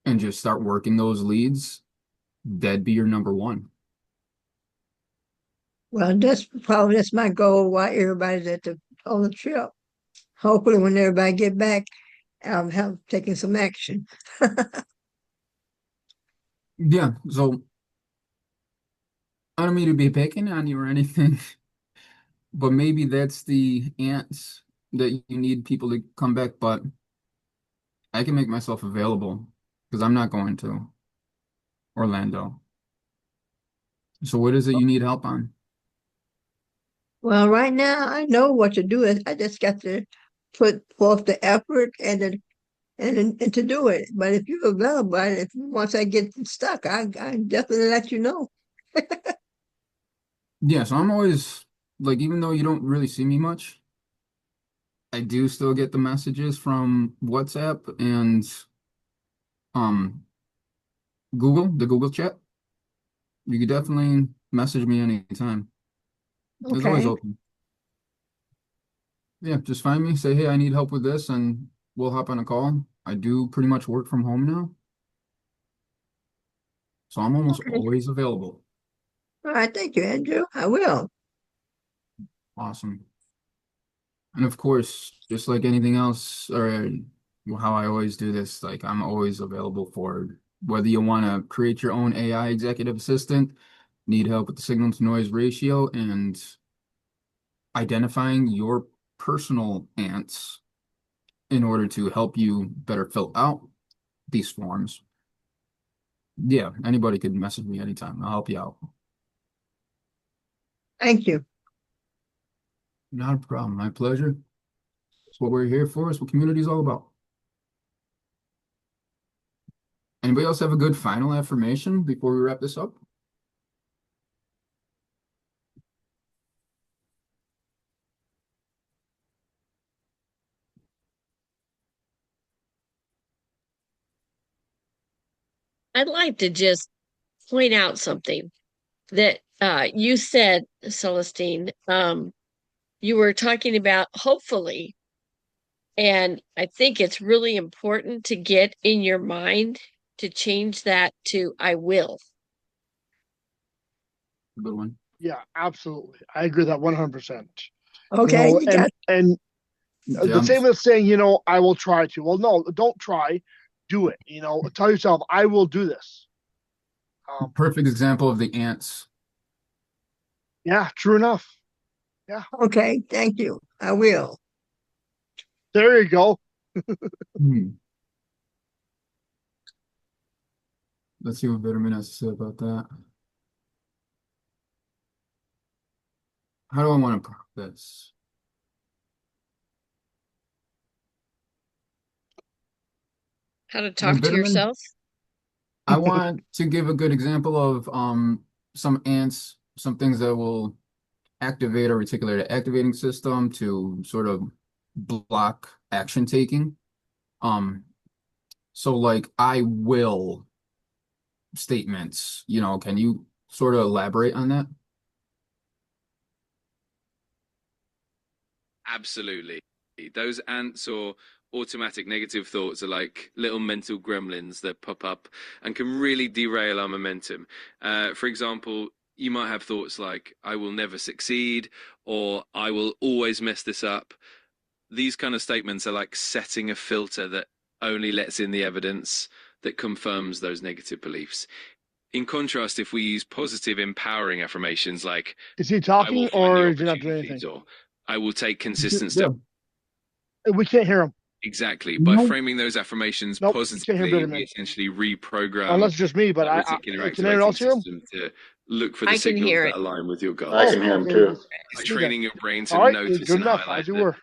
and just start working those leads, that'd be your number one. Well, that's my goal while everybody's on the trip. Hopefully, when everybody get back, I'll have taken some action. Yeah, so I don't mean to be picking on you or anything, but maybe that's the ants that you need people to come back, but I can make myself available because I'm not going to Orlando. So what is it you need help on? Well, right now I know what to do. I just got to put forth the effort and to do it. But if you're available, if once I get stuck, I definitely let you know. Yeah, so I'm always like, even though you don't really see me much, I do still get the messages from WhatsApp and um the Google chat. You could definitely message me anytime. It's always Okay. open. Yeah, just find me, say, hey, I need help with this, and we'll hop on a call. I do pretty much work from home now, so I'm almost Okay. always available. All right. Thank you, Andrew. I will. Awesome. And of course, just like anything else, or how I always do this, like I'm always available for whether you want to create your own AI executive assistant, need help with the signal to noise ratio, and identifying your personal ants in order to help you better fill out these forms. Yeah, anybody could message me anytime. I'll help you out. Thank you. Not a problem. My pleasure. It's what we're here for. It's what community is all about. Anybody else have a good final affirmation before we wrap this up? I'd like to just point out something that you said, Celestine. You were talking about hopefully, and I think it's really important to get in your mind to change that to I will. Good one. Yeah, absolutely. I agree with that 100%. Okay, you got And Yeah, the same as saying, I will try to. Well, no, don't try, do it. Tell yourself, I will do this. perfect example of the ants. Yeah, true enough. Yeah, okay. Thank you. I will. there you go. Hmm. Let's see what Bitterman has to say about that. How do I want to put this? How to Well, talk to Bitterman, yourself. I want to give a good example of some ants, some things that will activate or reticulate the activating system to sort of block action taking. So like I will statements, can you sort of elaborate on that? Absolutely. Those ants or automatic negative thoughts are like little mental gremlins that pop up and can really derail our momentum. For example, you might have thoughts like, I will never succeed, or I will always mess this up. These kind of statements are like setting a filter that only lets in the evidence that confirms those negative beliefs. In contrast, if we use positive, empowering affirmations like, Is he I will talking find the or is he not doing opportunities, anything? or I will take consistent Yeah. steps. We can't hear him. Exactly. By No. framing those affirmations Nope, you can't hear positively, we Bitterman. essentially reprogram Unless it's just me, but that reticular can anyone activating else hear him? system to look for the I can signals hear that it. align with your I goals. can hear him too. It's Me then. training your brain to All right, notice good and enough, highlight as you the were.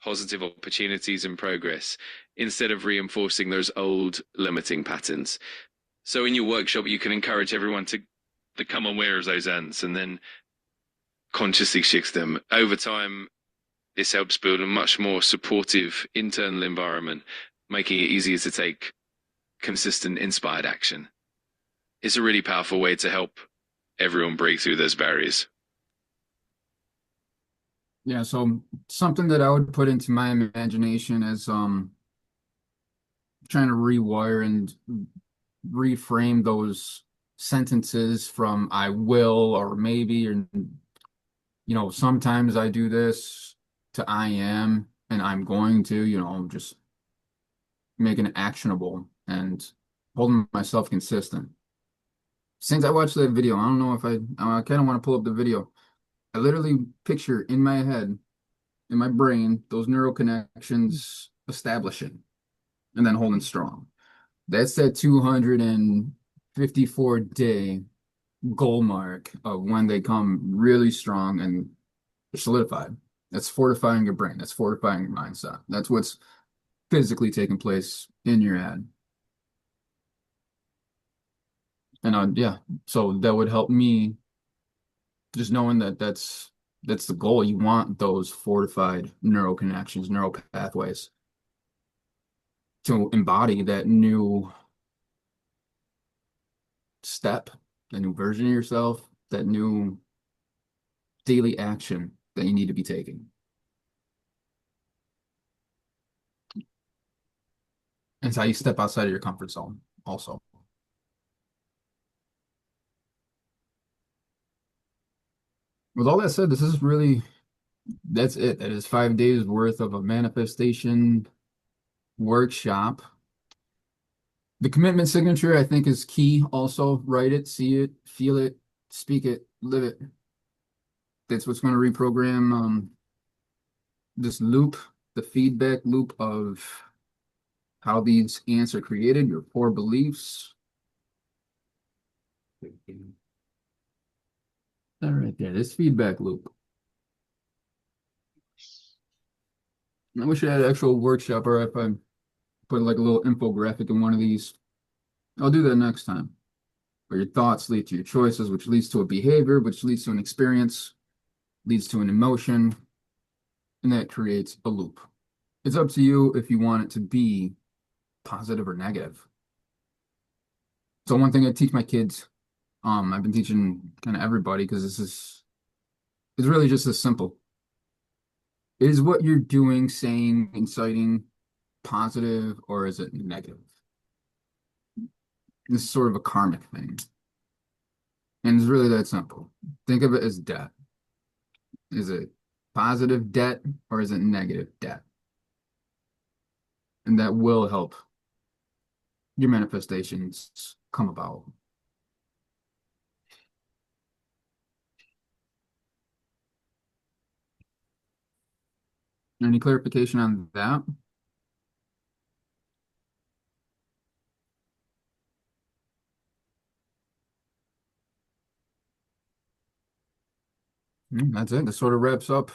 positive opportunities and progress instead of reinforcing those old limiting patterns. So in your workshop, you can encourage everyone to become aware of those ants and then consciously shift them. Over time, this helps build a much more supportive internal environment, making it easier to take consistent, inspired action. It's a really powerful way to help everyone break through those barriers. Yeah, so something that I would put into my imagination is trying to rewire and reframe those sentences from I will or maybe or sometimes I do this to I am and I'm going to, just making it actionable and holding myself consistent. Since I watched that video, I don't know if I kind of want to pull up the video. I literally picture in my head, in my brain, those neural connections establishing and then holding strong. That's that 254-day goal mark of when they come really strong and solidified. That's fortifying your brain. That's fortifying your mindset. That's what's physically taking place in your head. And yeah, so that would help me just knowing that that's the goal. You want those fortified neural connections, neural pathways to embody that new step, the new version of yourself, that new daily action that you need to be taking. And it's how you step outside of your comfort zone also. With all that said, that's it. That is 5 days worth of a manifestation workshop. The commitment signature, I think, is key also. Write it, see it, feel it, speak it, live it. That's what's going to reprogram this loop, the feedback loop of how these ants are created, your core beliefs. That right there, this feedback loop. I wish I had an actual workshop, or if I put like a little infographic in one of these. I'll do that next time. Where your thoughts lead to your choices, which leads to a behavior, which leads to an experience, leads to an emotion, and that creates a loop. It's up to you if you want it to be positive or negative. So one thing I teach my kids, I've been teaching kind of everybody because it's really just as simple. Is what you're doing, saying, inciting positive, or is it negative? This is sort of a karmic thing. And it's really that simple. Think of it as debt. Is it positive debt or is it negative debt? And that will help your manifestations come about. Any clarification on that? That's it. That sort of wraps up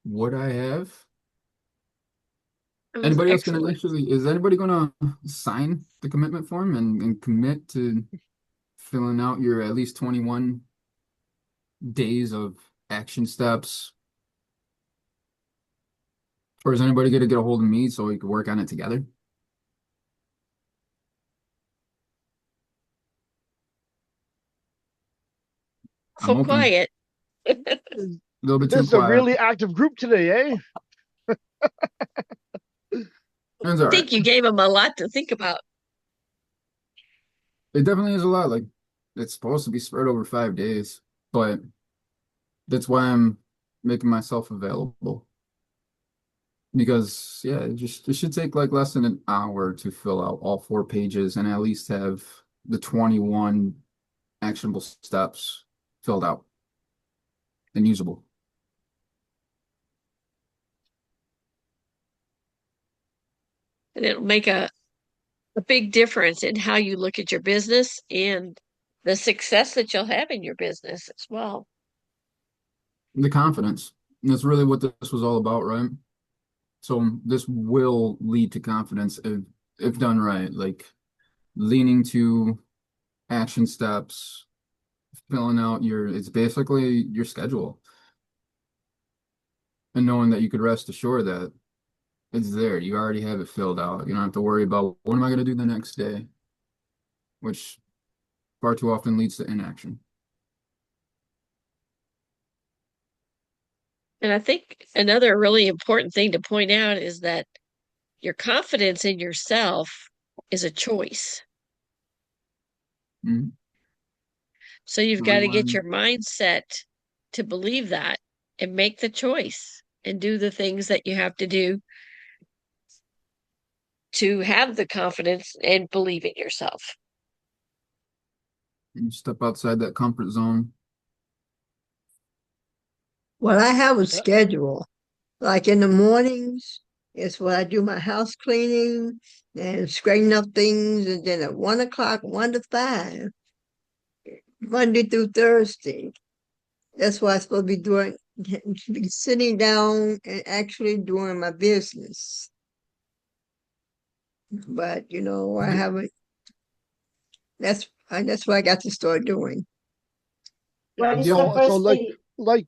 what I have. That was Anybody else gonna excellent. is anybody gonna sign the commitment form and commit to filling out your at least 21 days of action steps? Or is anybody gonna get a hold of me so we can work on it together? I'm So open. quiet. A little bit This too is a quiet. really active group today, eh? That's all I right. think you gave him a lot to think about. It definitely is a lot. Like it's supposed to be spread over 5 days, but that's why I'm making myself available. Because yeah, it should take like less than an hour to fill out all 4 pages and at least have the 21 actionable steps filled out and usable. And it'll make a big difference in how you look at your business and the success that you'll have in your business as well. The confidence. And that's really what this was all about, right? So this will lead to confidence if done right, like leaning to action steps, filling out it's basically your schedule. And knowing that you could rest assured that it's there. You already have it filled out. You don't have to worry about what am I going to do the next day, which far too often leads to inaction. And I think another really important thing to point out is that your confidence in yourself is a choice. Mhm. So you've got to get Rewind. your mindset to believe that and make the choice and do the things that you have to do to have the confidence and believe in yourself. You step outside that comfort zone. Well, I have a Yeah. schedule. Like in the mornings, it's when I do my house cleaning and straighten up things, and then at 1 o'clock, 1 to 5, Monday through Thursday. That's what I'm supposed to be doing, be sitting down and actually doing my business. But I haven't. That's what I got to start doing. Yeah. What is the So first thing?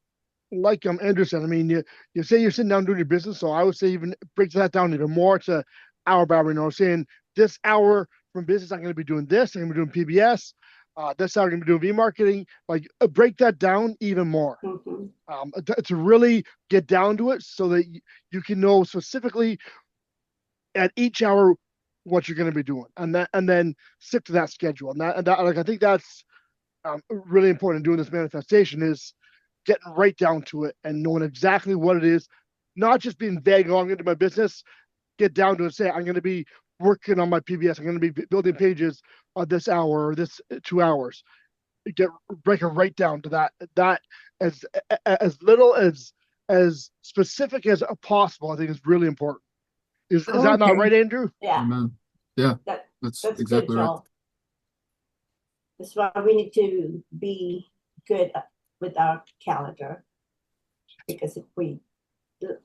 like Anderson, I mean, you say you're sitting down doing your business, so I would say even break that down even more to hour by hour. Saying this hour from business, I'm going to be doing this. I'm going to be doing PBS. This hour I'm going to be doing V-marketing. Like break that down even more. Mhm. To really get down to it, so that you can know specifically at each hour what you're going to be doing, and then stick to that schedule. And that like I think that's really important in doing this manifestation is getting right down to it and knowing exactly what it is, not just being vague. Oh, I'm going to do my business. Get down to it. Say I'm going to be working on my PBS. I'm going to be building pages on this hour or this 2 hours. Break it right down to that. That as little as specific as possible. I think is really important. Is that not Okay. right, Andrew? Yeah, Amen. Yeah, that that's that's good, exactly right. Joel. That's why we need to be good with our calendar, because if we,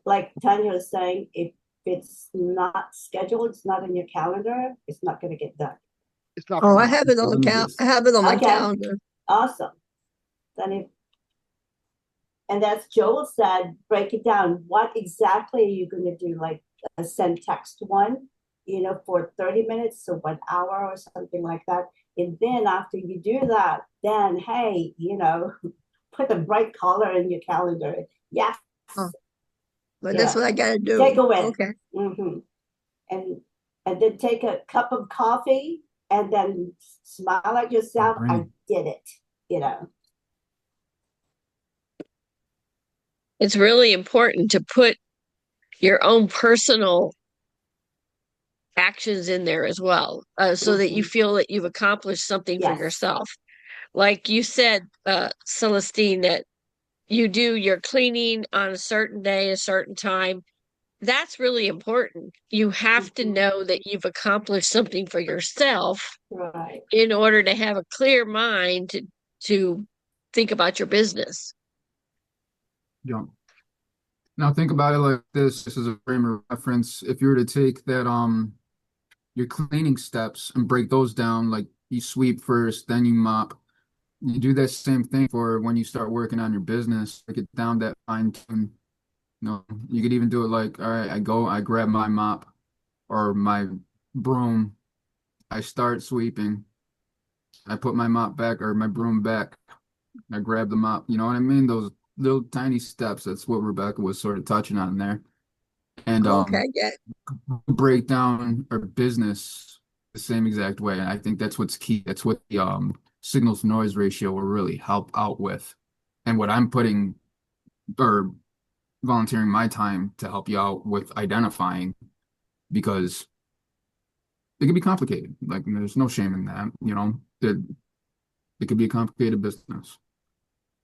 like Tanya was saying, if it's not scheduled, it's not in your calendar, it's not going to get done. It's not Oh, coming I off. have it on the Doesn't cal. I exist. have it on my Okay, calendar. awesome. Then if, and as Joel said, break it down. What exactly are you going to do? Like a send text one, for 30 minutes, so 1 hour or something like that. And then after you do that, then hey, put a bright color in your calendar. Yes. Oh, but that's what I gotta do. Take a win. Okay. Mm-hmm. And then take a cup of coffee and then smile at yourself. I did it. It's really important to put your own personal actions in there as well, so that you feel that you've accomplished something for yourself. Like you said, Celestine, that you do your cleaning on a certain day, a certain time. That's really important. You have to know that you've accomplished something for yourself Right. in order to have a clear mind to think about your business. Yeah. Now think about it like this. This is a frame of reference. If you were to take that your cleaning steps and break those down, like you sweep first, then you mop. You do that same thing for when you start working on your business, break it down that fine tune. You could even do it like, all right, I grab my mop or my broom, I start sweeping, I put my mop back or my broom back, I grab the mop. You know what I mean? Those little tiny steps. That's what Rebecca was sort of touching on there. And Okay, yeah. break down our business the same exact way. And I think that's what's key. That's what the signal to noise ratio will really help out with. And what I'm putting or volunteering my time to help you out with identifying, because it can be complicated. Like there's no shame in that, it could be a complicated business.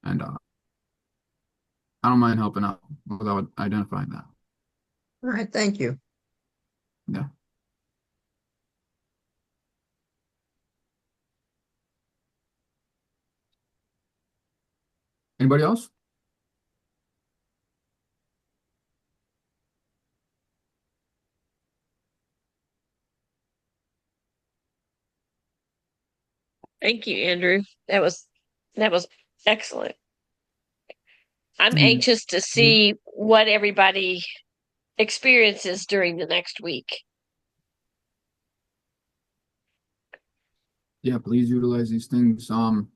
And I don't mind helping out without identifying that. All right, thank you. Yeah. Anybody else? Thank you, Andrew. That was excellent. I'm anxious to see what everybody experiences during the next week. Yeah, please utilize these things. Kind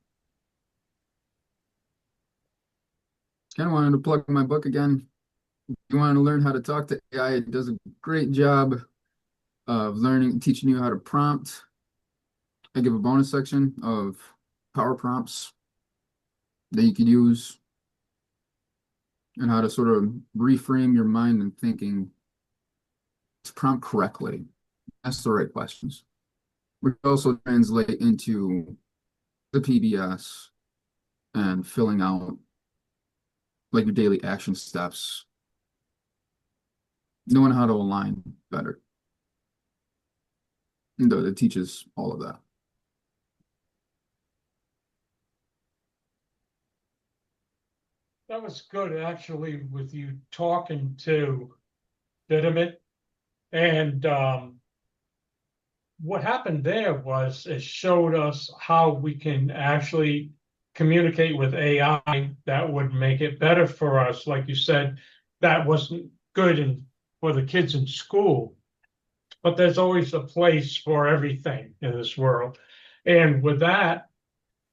of wanted to plug my book again. If you want to learn how to talk to AI, it does a great job of teaching you how to prompt. I give a bonus section of power prompts that you can use and how to sort of reframe your mind and thinking to prompt correctly. Ask the right questions. We also translate into the PBS and filling out like your daily action steps, knowing how to align better. And it teaches all of that. That was good, actually, with you talking to Bitterman. And what happened there was it showed us how we can actually communicate with AI that would make it better for us. Like you said, that wasn't good for the kids in school, but there's always a place for everything in this world. And with that,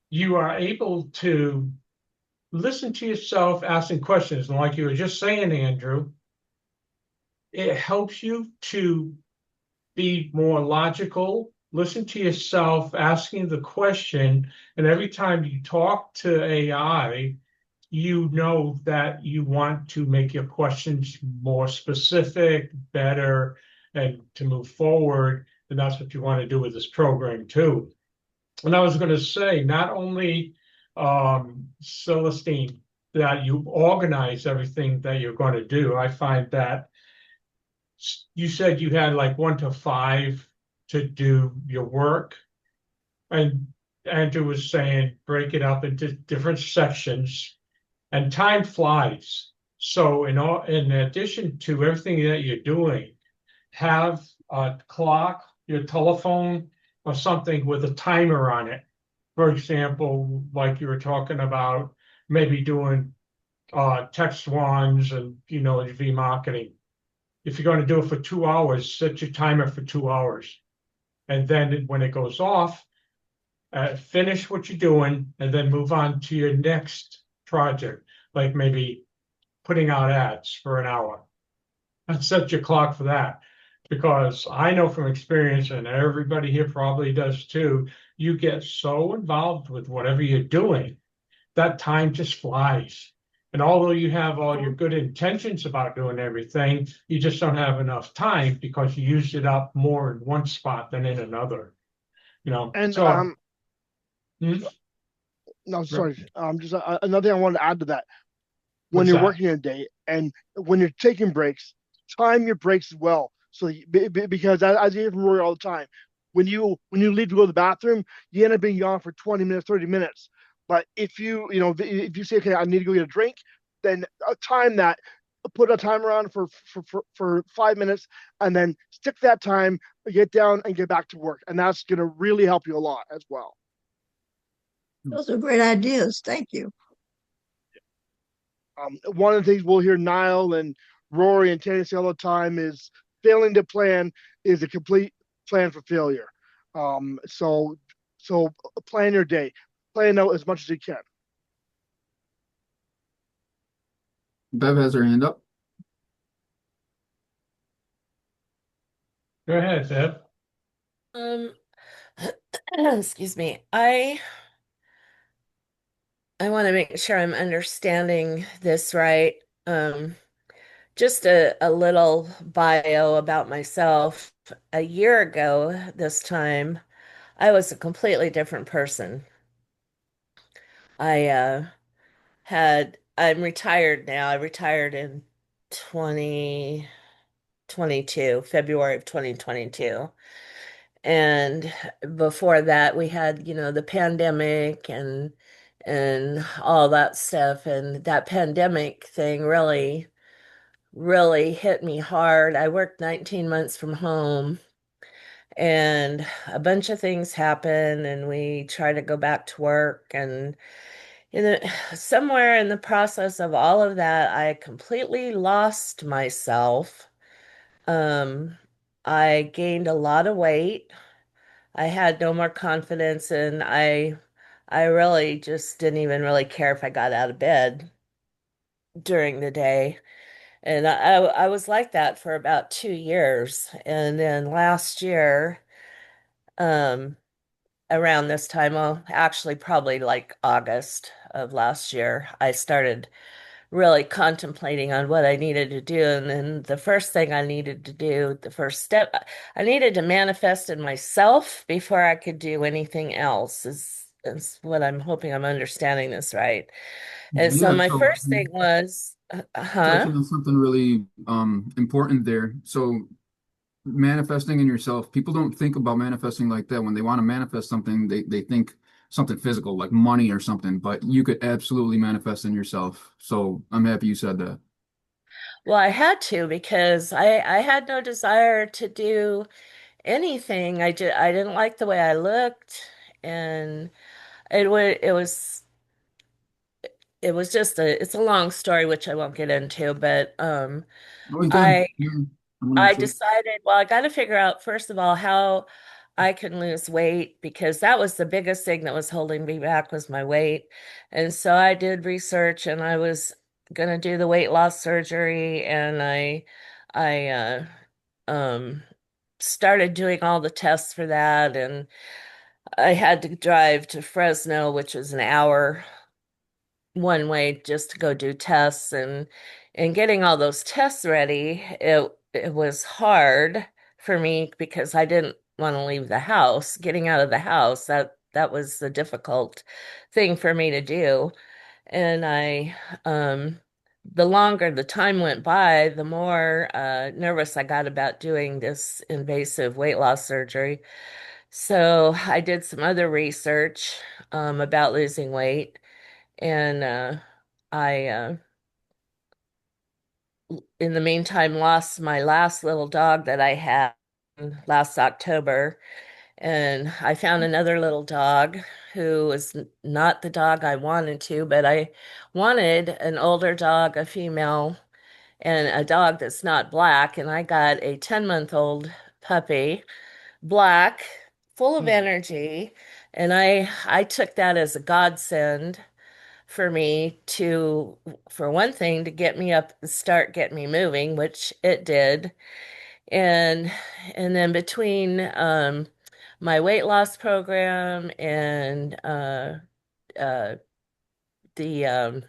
you are able to listen to yourself asking questions. And like you were just saying, Andrew, it helps you to be more logical, listen to yourself asking the question, and every time you talk to AI, you know that you want to make your questions more specific, better, and to move forward. And that's what you want to do with this program too. And I was going to say, not only Celestine, that you organize everything that you're going to do. I find that you said you had like 1 to 5 to do your work, and Andrew was saying break it up into different sections, and time flies. So in addition to everything that you're doing, have a clock, your telephone, or something with a timer on it. For example, like you were talking about, maybe doing text ones and V marketing. if you're going to do it for 2 hours, set your timer for 2 hours. And then when it goes off, finish what you're doing and then move on to your next project, like maybe putting out ads for an hour. And set your clock for that. Because I know from experience, and everybody here probably does too, you get so involved with whatever you're doing, that time just flies. And although you have all your good intentions about doing everything, you just don't have enough time because you used it up more in one spot than in another. And So hmm, no, sorry. Just another thing I wanted to add to that. When what's you're that? working a day and when you're taking breaks, time your breaks as well. So because as you hear from Rory all the time, when you leave to go to the bathroom, you end up being gone for 20 minutes, 30 minutes. But if you say, okay, I need to go get a drink, then time that, put a timer on for 5 minutes, and then stick that time, get down and get back to work, and that's going to really help you a lot as well. Those are great ideas. Thank you. One of the things we'll hear Niall and Rory and Tanny say all the time is failing to plan is a complete plan for failure. So plan your day, plan out as much as you can. Bev has her hand up. Go ahead, Deb. Um, excuse me. I want to make sure I'm understanding this right. Um, just a little bio about myself. A year ago, this time, I was a completely different person. I I'm retired now. I retired in 2022, February of 2022. And before that, we had, the pandemic and all that stuff. And that pandemic thing really hit me hard. I worked 19 months from home and a bunch of things happened and we tried to go back to work and in the, somewhere in the process of all of that, I completely lost myself. Um, I gained a lot of weight. I had no more confidence and I really just didn't even really care if I got out of bed during the day. And I was like that for about 2 years. And then last year, um, around this time, well, actually probably like August of last year, I started really contemplating on what I needed to do. And then the first thing I needed to do, the first step, I needed to manifest in myself before I could do anything else, is what I'm hoping I'm understanding this right. And so Yeah, my so first thing was, huh? touching on something really important there. So manifesting in yourself, people don't think about manifesting like that. When they want to manifest something, they think something physical like money or something, but you could absolutely manifest in yourself. So I'm happy you said that. Well, I had to because I had no desire to do anything. I didn't like the way I looked, and it was just it's a long story which I won't get into, but Oh, you good. I Yeah, I want to I answer. decided, well, I got to figure out first of all how I can lose weight because that was the biggest thing that was holding me back was my weight. And so I did research and I was going to do the weight loss surgery and I um started doing all the tests for that and I had to drive to Fresno, which is an hour one way just to go do tests and getting all those tests ready, it was hard for me because I didn't want to leave the house. Getting out of the house, that was the difficult thing for me to do. And the longer the time went by, the more nervous I got about doing this invasive weight loss surgery. So I did some other research about losing weight. And I, in the meantime, lost my last little dog that I had last October. And I found another little dog who was not the dog I wanted to, but I wanted an older dog, a female. and a dog that's not black. And I got a 10-month-old puppy, black, full of energy. And I took that as a godsend for me to, for one thing, to get me up and start getting me moving, which it did. And then between my weight loss program and uh, the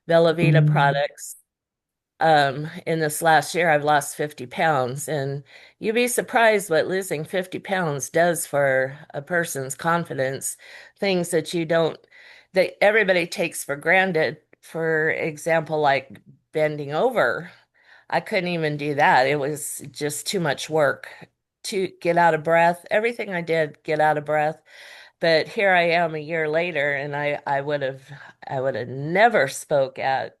Bella Vita products, in this last year, I've lost 50 pounds. And you'd be surprised what losing 50 pounds does for a person's confidence. Things that you don't, that everybody takes for granted. For example, like bending over. I couldn't even do that. It was just too much work to get out of breath. Everything I did, get out of breath. But here I am a year later, and I would have never spoke at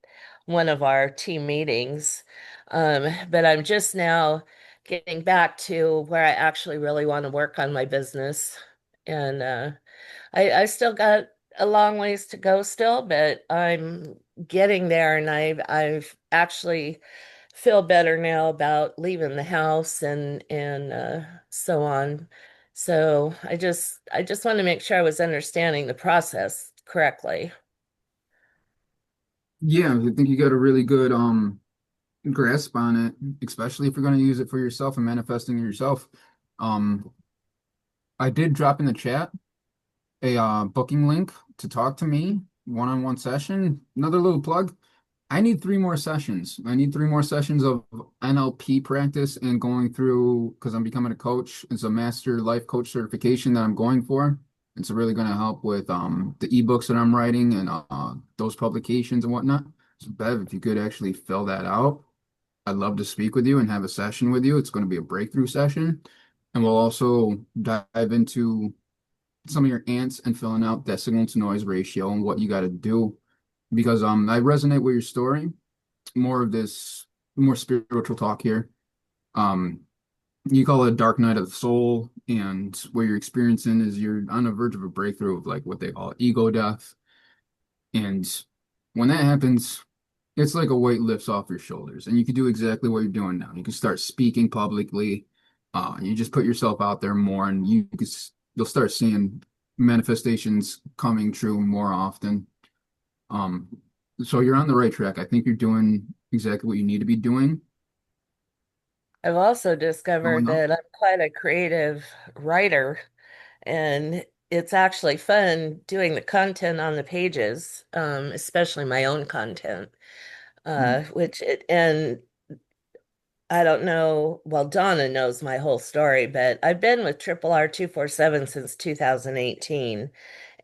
one of our team meetings. But I'm just now getting back to where I actually really want to work on my business. And I still got a long ways to go still, but I'm getting there, and I've actually feel better now about leaving the house and so on. So I just want to make sure I was understanding the process correctly. Yeah, I think you got a really good grasp on it, especially if you're going to use it for yourself and manifesting it yourself. Um, I did drop in the chat a booking link to talk to me, one-on-one session. Another little plug. I need 3 more sessions. I need 3 more sessions of NLP practice and going through, because I'm becoming a coach. It's a master life coach certification that I'm going for. It's really going to help with the ebooks that I'm writing and those publications and whatnot. So Bev, if you could actually fill that out, I'd love to speak with you and have a session with you. It's going to be a breakthrough session. And we'll also dive into some of your ants and filling out that signal to noise ratio and what you got to do. Because I resonate with your story. More of this, more spiritual talk here. Um, you call it a dark night of the soul, and what you're experiencing is you're on the verge of a breakthrough of like what they call ego death. And when that happens, it's like a weight lifts off your shoulders, and you can do exactly what you're doing now. You can start speaking publicly. You just put yourself out there more, and you'll start seeing manifestations coming true more often. Um, so you're on the right track. I think you're doing exactly what you need to be doing. I've also Oh, discovered no. that I'm quite a creative writer, and it's actually fun doing the content on the pages, especially my own content. Mm. Which it and I don't know. Well, Donna knows my whole story, but I've been with Triple R 247 since 2018,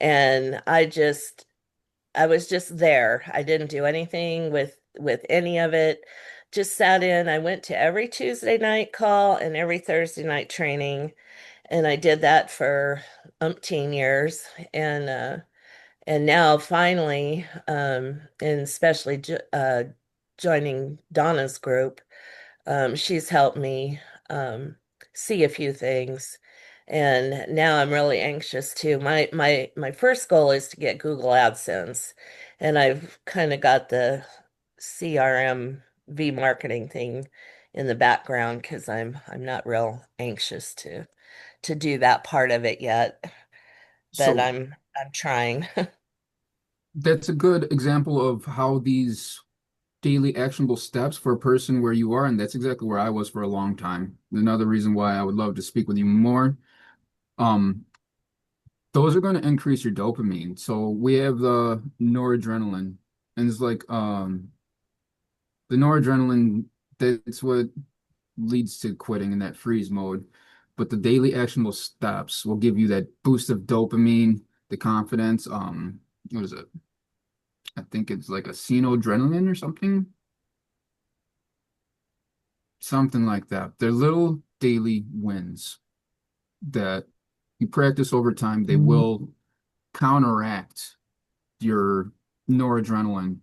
and I was just there. I didn't do anything with any of it. Just sat in. I went to every Tuesday night call and every Thursday night training, and I did that for umpteen years. And now finally, and especially joining Donna's group, she's helped me see a few things. And now I'm really anxious too. My first goal is to get Google AdSense, and I've kind of got the CRM V marketing thing in the background because I'm not real anxious to do that part of it yet, but So I'm trying. that's a good example of how these daily actionable steps for a person where you are, and that's exactly where I was for a long time. Another reason why I would love to speak with you more. Um, those are going to increase your dopamine. So we have the noradrenaline, and it's like the noradrenaline, that's what leads to quitting in that freeze mode. But the daily actionable steps will give you that boost of dopamine, the confidence. What is it? I think it's like a adrenaline or something. Something like that. They're little daily wins that you practice over time. They will counteract your noradrenaline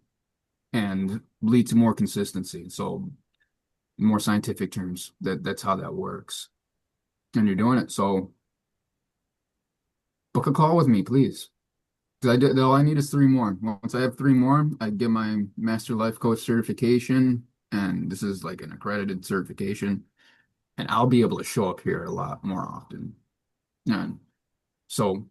and lead to more consistency. So, more scientific terms, that's how that works. And you're doing it. So, book a call with me, please. 'Cause all I need is 3 more. Once I have 3 more, I get my Master Life Coach certification. and this is like an accredited certification, and I'll be able to show up here a lot more often. And so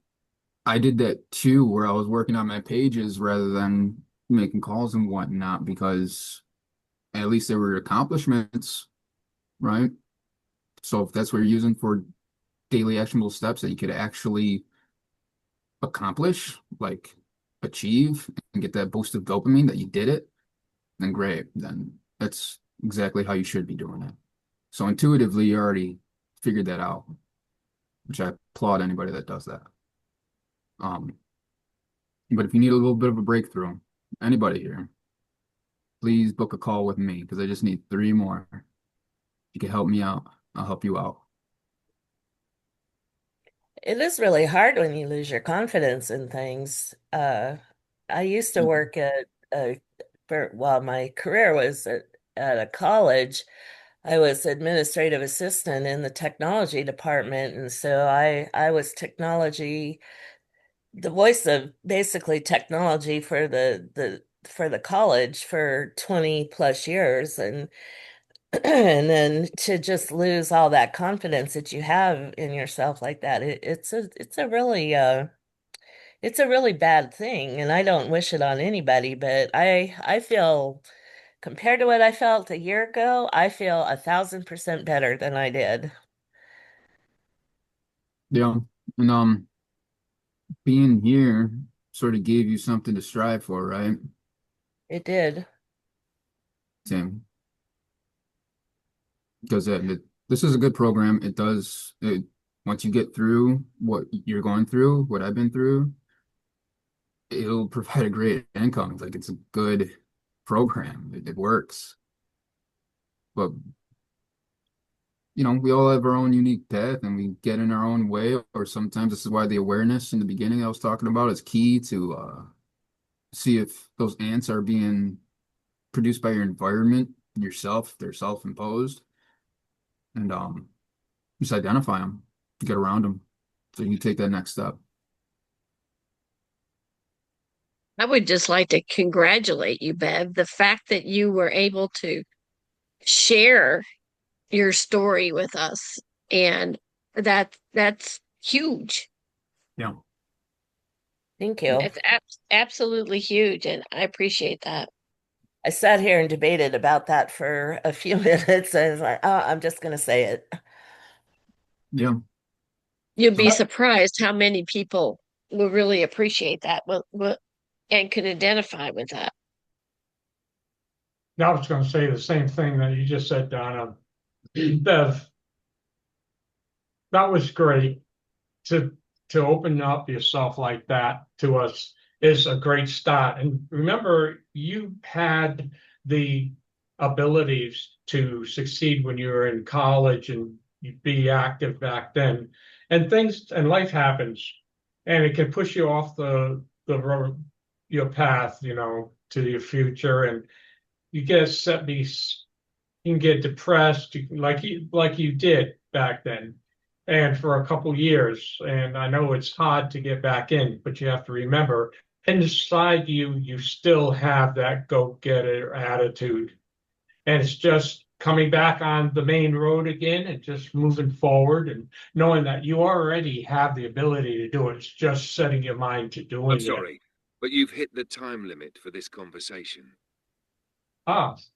I did that too, where I was working on my pages rather than making calls and whatnot, because at least there were accomplishments, right? So if that's what you're using for daily actionable steps that you could actually accomplish, like achieve and get that boost of dopamine that you did it, then great. Then that's exactly how you should be doing it. So intuitively, you already figured that out, which I applaud anybody that does that. Um, but if you need a little bit of a breakthrough, anybody here, please book a call with me because I just need 3 more. If you can help me out, I'll help you out. It is really hard when you lose your confidence in things. I used to work at while my career was at a college. I was administrative assistant in the technology department, and so I was the voice of basically technology for the college for 20 plus years, and and then to just lose all that confidence that you have in yourself like that, it's a really bad thing, and I don't wish it on anybody, but I feel compared to what I felt a year ago, I feel 1,000% better than I did. Yeah. And being here sort of gave you something to strive for, right? It did. Same. Because this is a good program. It does it once you get through what you're going through, what I've been through, it'll provide a great income. Like it's a good program. It works. But we all have our own unique path and we get in our own way, or sometimes this is why the awareness in the beginning I was talking about is key to see if those ants are being produced by your environment, yourself, they're self-imposed, and just identify them, get around them, so you can take that next step. I would just like to congratulate you, Bev. The fact that you were able to share your story with us, and that's huge. Yeah. Thank you. It's absolutely huge, and I appreciate that. I sat here and debated about that for a few minutes. I was like, oh, I'm just going to say it. Yeah. You'd be So surprised how many people will really appreciate that, and can identify with that. Now I was going to say the same thing that you just said, Donna. Bev, that was great to open up yourself like that to us is a great start. And remember, you had the abilities to succeed when you were in college and you'd be active back then. And things and life happens, and it can push you off the road, your path, to your future, and you get set be you can get depressed like you did back then and for a couple years. And I know it's hard to get back in, but you have to remember inside you still have that go-getter attitude, and it's just coming back on the main road again and just moving forward and knowing that you already have the ability to do it. It's just setting your mind to I'm doing it. sorry, but you've hit the time limit for this conversation.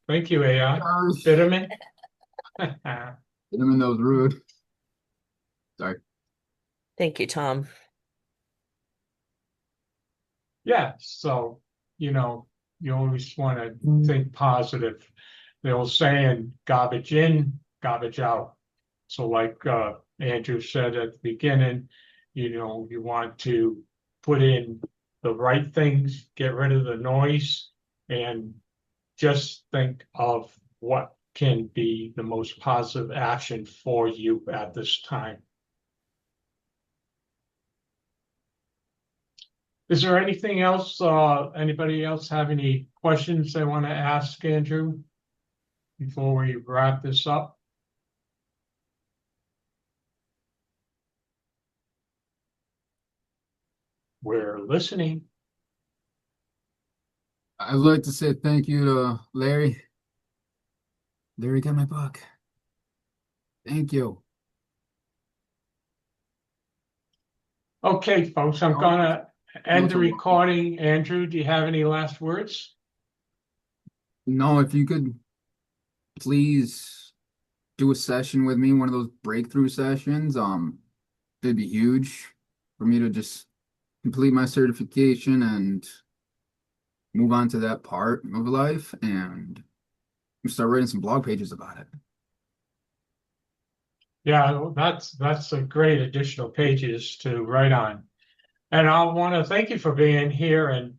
Thank you, AI. Sorry. Bitterman. Cinnamon, that was rude. Sorry. Thank you, Tom. Yeah, so, you always want to think positive. The old saying, garbage in, garbage out. So like Andrew said at the beginning, you want to put in the right things, get rid of the noise, and just think of what can be the most positive action for you at this time. Is there anything else? Anybody else have any questions they want to ask Andrew before we wrap this up? We're listening. I'd like to say thank you to Larry There you got my book. Thank you. Okay, folks, I'm Oh, gonna end it's the a lot. recording. Andrew, do you have any last words? No, if you could please do a session with me, one of those breakthrough sessions, it'd be huge for me to just complete my certification and move on to that part of life and start writing some blog pages about it. Yeah, that's a great additional pages to write on. And I want to thank you for being here and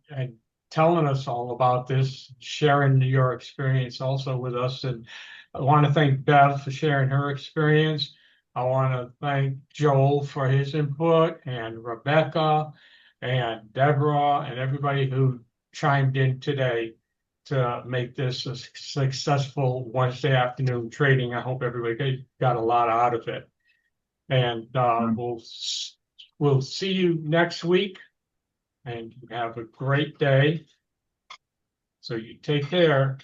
telling us all about this, sharing your experience also with us. And I want to thank Bev for sharing her experience. I want to thank Joel for his input, and Rebecca and Deborah and everybody who chimed in today to make this a successful Wednesday afternoon trading. I hope everybody got a lot out of it. And we'll see you next week, and you have a great day. So you take care.